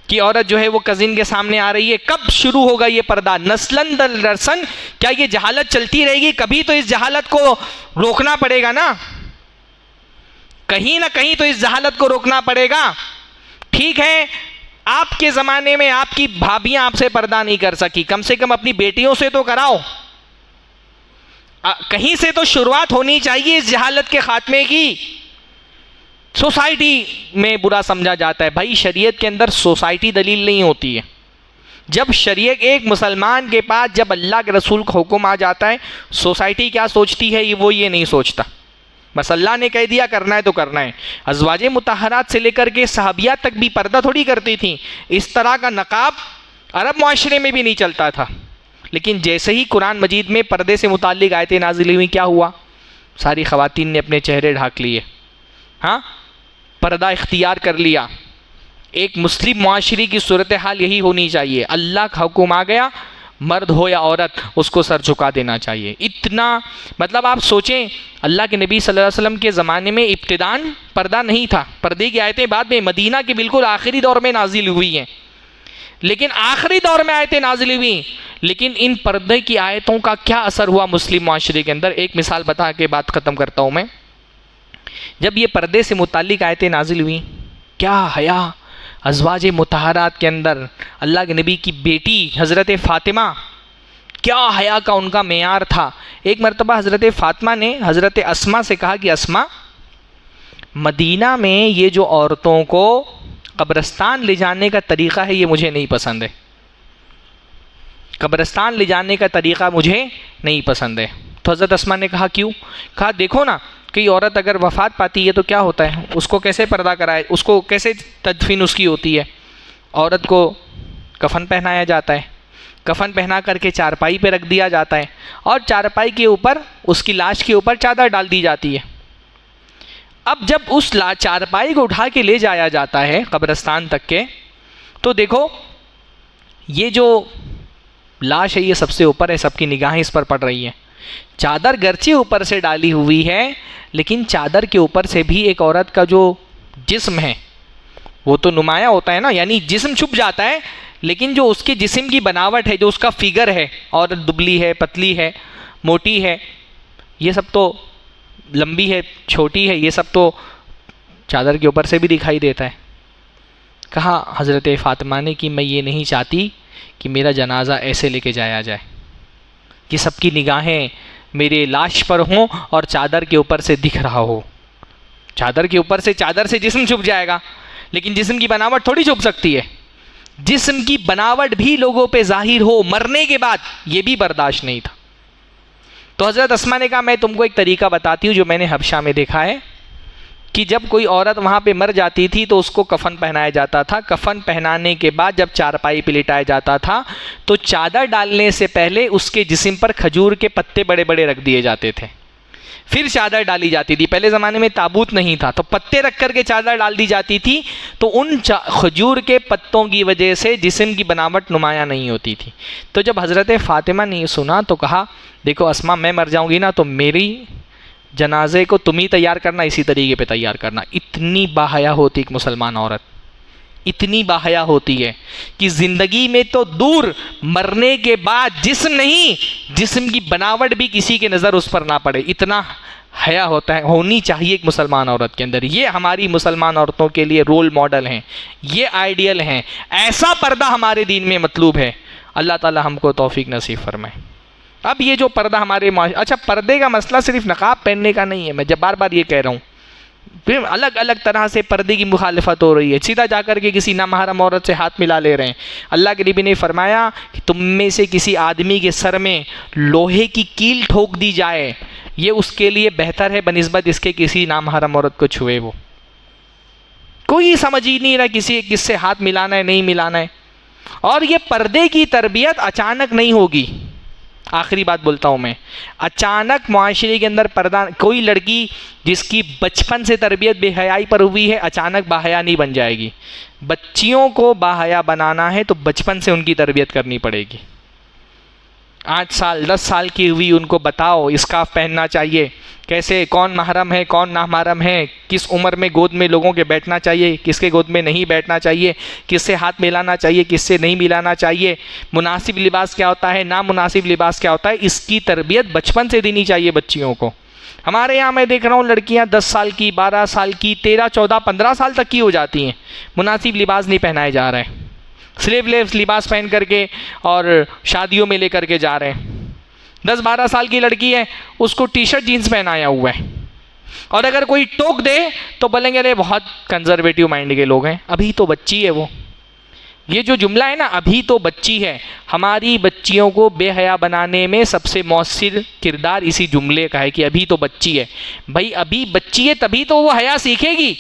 कि औरत जो है वो कज़िन के सामने आ रही है। कब शुरू होगा ये पर्दा? नस्लन दर नस्लन क्या ये जहालत चलती रहेगी? कभी तो इस जहालत को रोकना पड़ेगा ना, कहीं ना कहीं तो इस जहालत को रोकना पड़ेगा। ठीक है, आपके ज़माने में आपकी भाभियां आपसे पर्दा नहीं कर सकी, कम से कम अपनी बेटियों से तो कराओ। कहीं से तो शुरुआत होनी चाहिए इस जहालत के खात्मे की। सोसाइटी में बुरा समझा जाता है। भाई शरीयत के अंदर सोसाइटी दलील नहीं होती है। जब शरीयत एक मुसलमान के पास जब अल्लाह के रसूल का हुक्म आ जाता है, सोसाइटी क्या सोचती है वो ये नहीं सोचता, बस अल्लाह ने कह दिया करना है तो करना है। अज़वाजे मुतहरात से लेकर के सहाबियात तक भी पर्दा थोड़ी करती थी। इस तरह का नकाब अरब माशरे में भी नहीं चलता था। लेकिन जैसे ही कुरान मजीद में पर्दे से मुताल्लिक़ आयतें नाज़िल हुई, क्या हुआ? सारी ख़वातीन ने अपने चेहरे ढाक लिए, हाँ, पर्दा इख्तियार कर लिया। एक मुस्लिम माशरे की सूरत हाल यही होनी चाहिए। अल्लाह का हुक्म आ गया, मर्द हो या औरत, उसको सर झुका देना चाहिए। इतना मतलब आप सोचें, अल्लाह के नबी सल्लल्लाहु अलैहि वसल्लम के ज़माने में इब्तिदान पर्दा नहीं था। पर्दे की आयतें बाद में मदीना के बिल्कुल आखिरी दौर में नाजिल हुई हैं, लेकिन आखिरी दौर में आयतें नाजिल हुई। लेकिन इन पर्दे की आयतों का क्या असर हुआ मुस्लिम माशरे के अंदर? एक मिसाल बता के बात ख़त्म करता हूँ मैं। जब ये पर्दे से मुताल्लिक आयतें नाजिल हुई, क्या हया अज़वाज मुतहरात के अंदर अल्लाह के नबी की बेटी हज़रत फ़ातिमा, क्या हया का उनका मेयार था। एक मरतबा हज़रत फ़ातिमा ने हज़रत अस्मा से कहा कि अस्मा, मदीना में ये जो औरतों को कब्रिस्तान ले जाने का तरीक़ा है ये मुझे नहीं पसंद है, कब्रिस्तान ले जाने का तरीक़ा मुझे नहीं पसंद है। तो हज़रत अस्मा ने कहा क्यों? कहा देखो ना, कि औरत अगर वफ़ात पाती है तो क्या होता है, उसको कैसे पर्दा कराए, उसको कैसे तदफीन उसकी होती है। औरत को कफन पहनाया जाता है, कफन पहना करके चारपाई पे रख दिया जाता है और चारपाई के ऊपर उसकी लाश के ऊपर चादर डाल दी जाती है। अब जब उस चारपाई को उठा के ले जाया जाता है कब्रिस्तान तक के, तो देखो ये जो लाश है ये सबसे ऊपर है, सबकी निगाहें इस पर पड़ रही हैं। चादर गर्चे ऊपर से डाली हुई है, लेकिन चादर के ऊपर से भी एक औरत का जो जिस्म है वो तो नुमाया होता है ना, यानी जिस्म छुप जाता है, लेकिन जो उसके जिस्म की बनावट है, जो उसका फिगर है, औरत दुबली है, पतली है, मोटी है, ये सब तो लंबी है, छोटी है, ये सब तो चादर के ऊपर से भी दिखाई देता है। कहा हज़रत फ़ातिमा ने कि मैं ये नहीं चाहती कि मेरा जनाजा ऐसे लेके जाया जाए कि सबकी निगाहें मेरे लाश पर हों और चादर के ऊपर से दिख रहा हो। चादर के ऊपर से, चादर से जिस्म छुप जाएगा, लेकिन जिस्म की बनावट थोड़ी छुप सकती है। जिस्म की बनावट भी लोगों पे जाहिर हो मरने के बाद, ये भी बर्दाश्त नहीं था। तो हज़रत अस्मा ने कहा मैं तुमको एक तरीका बताती हूँ जो मैंने हबशा में देखा है, कि जब कोई औरत वहाँ पे मर जाती थी तो उसको कफन पहनाया जाता था। कफन पहनाने के बाद जब चारपाई पे लिटाया जाता था तो चादर डालने से पहले उसके जिस्म पर खजूर के पत्ते बड़े बड़े रख दिए जाते थे, फिर चादर डाली जाती थी। पहले ज़माने में ताबूत नहीं था तो पत्ते रख कर के चादर डाल दी जाती थी, तो उन खजूर के पत्तों की वजह से जिस्म की बनावट नुमाया नहीं होती थी। तो जब हज़रत फ़ातिमा ने सुना तो कहा देखो अस्मा, मैं मर जाऊँगी ना तो मेरी जनाजे को तुम ही तैयार करना, इसी तरीके पे तैयार करना। इतनी बाहया होती एक मुसलमान औरत, इतनी बाहया होती है कि ज़िंदगी में तो दूर, मरने के बाद जिस्म नहीं, जिस्म की बनावट भी किसी के नज़र उस पर ना पड़े, इतना हया होता है, होनी चाहिए एक मुसलमान औरत के अंदर। ये हमारी मुसलमान औरतों के लिए रोल मॉडल हैं, ये आइडियल हैं। ऐसा पर्दा हमारे दीन में मतलूब है। अल्लाह ताला हमको तौफीक नसीब फरमाए। अब ये जो पर्दा हमारे अच्छा, पर्दे का मसला सिर्फ नकाब पहनने का नहीं है, मैं जब बार बार ये कह रहा हूँ, फिर अलग अलग तरह से पर्दे की मुखालिफत हो रही है। सीधा जाकर के किसी नामहरम औरत से हाथ मिला ले रहे हैं। अल्लाह के नबी ने फरमाया कि तुम में से किसी आदमी के सर में लोहे की कील ठोक दी जाए, ये उसके लिए बेहतर है बनिस्बत इसके किसी नामहरम औरत को छुए। वो कोई समझ ही नहीं रहा किसी किससे हाथ मिलाना है नहीं मिलाना है। और ये पर्दे की तरबियत अचानक नहीं होगी। आखिरी बात बोलता हूँ मैं, अचानक माशरे के अंदर पर्दा, कोई लड़की जिसकी बचपन से तरबियत बेहयाई पर हुई है अचानक बाहया नहीं बन जाएगी। बच्चियों को बाहया बनाना है तो बचपन से उनकी तरबियत करनी पड़ेगी। 8 साल 10 साल की हुई उनको बताओ स्कार्फ पहनना चाहिए, कैसे, कौन महरम है कौन नामहरम है, किस उम्र में गोद में लोगों के बैठना चाहिए, किसके गोद में नहीं बैठना चाहिए, किससे हाथ मिलाना चाहिए, किससे नहीं मिलाना चाहिए, मुनासिब लिबास क्या होता है, नामुनासिब लिबास क्या होता है, इसकी तरबियत बचपन से देनी चाहिए बच्चियों को। हमारे यहाँ मैं देख रहा हूँ लड़कियाँ 10 साल की, 12 साल की, 13, 14, 15 साल तक की हो जाती हैं, मुनासिब लिबास नहीं पहनाए जा रहे हैं, स्लीवलेस लिबास पहन करके और शादियों में लेकर के जा रहे हैं। 10-12 साल की लड़की है, उसको टी शर्ट जीन्स पहनाया हुआ है, और अगर कोई टोक दे तो बोलेंगे अरे बहुत कंजर्वेटिव माइंड के लोग हैं, अभी तो बच्ची है वो। ये जो जुमला है ना, अभी तो बच्ची है, हमारी बच्चियों को बेहया बनाने में सबसे मौसर किरदार इसी जुमले का है कि अभी तो बच्ची है। भाई अभी बच्ची है तभी तो वो हया सीखेगी।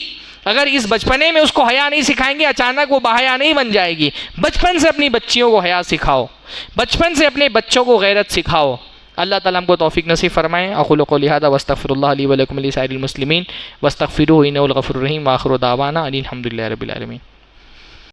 अगर इस बचपने में उसको हया नहीं सिखाएंगे अचानक वो बाहया नहीं बन जाएगी। बचपन से अपनी बच्चियों को हया सिखाओ, बचपन से अपने बच्चों को गैरत सिखाओ। अल्लाह ताला हमको तौफीक नसीब फरमाए। अक़ूलु क़ौली हाज़ा वस्तग़फ़िरुल्लाह ली व लकुम व लिसाइरिल मुस्लिमीन वस्तग़फ़िरूहु इन्नहु अल गफ़ूरुर रहीम व आख़िरु दावाना अनिल हम्दुलिल्लाहि रब्बिल आलमीन।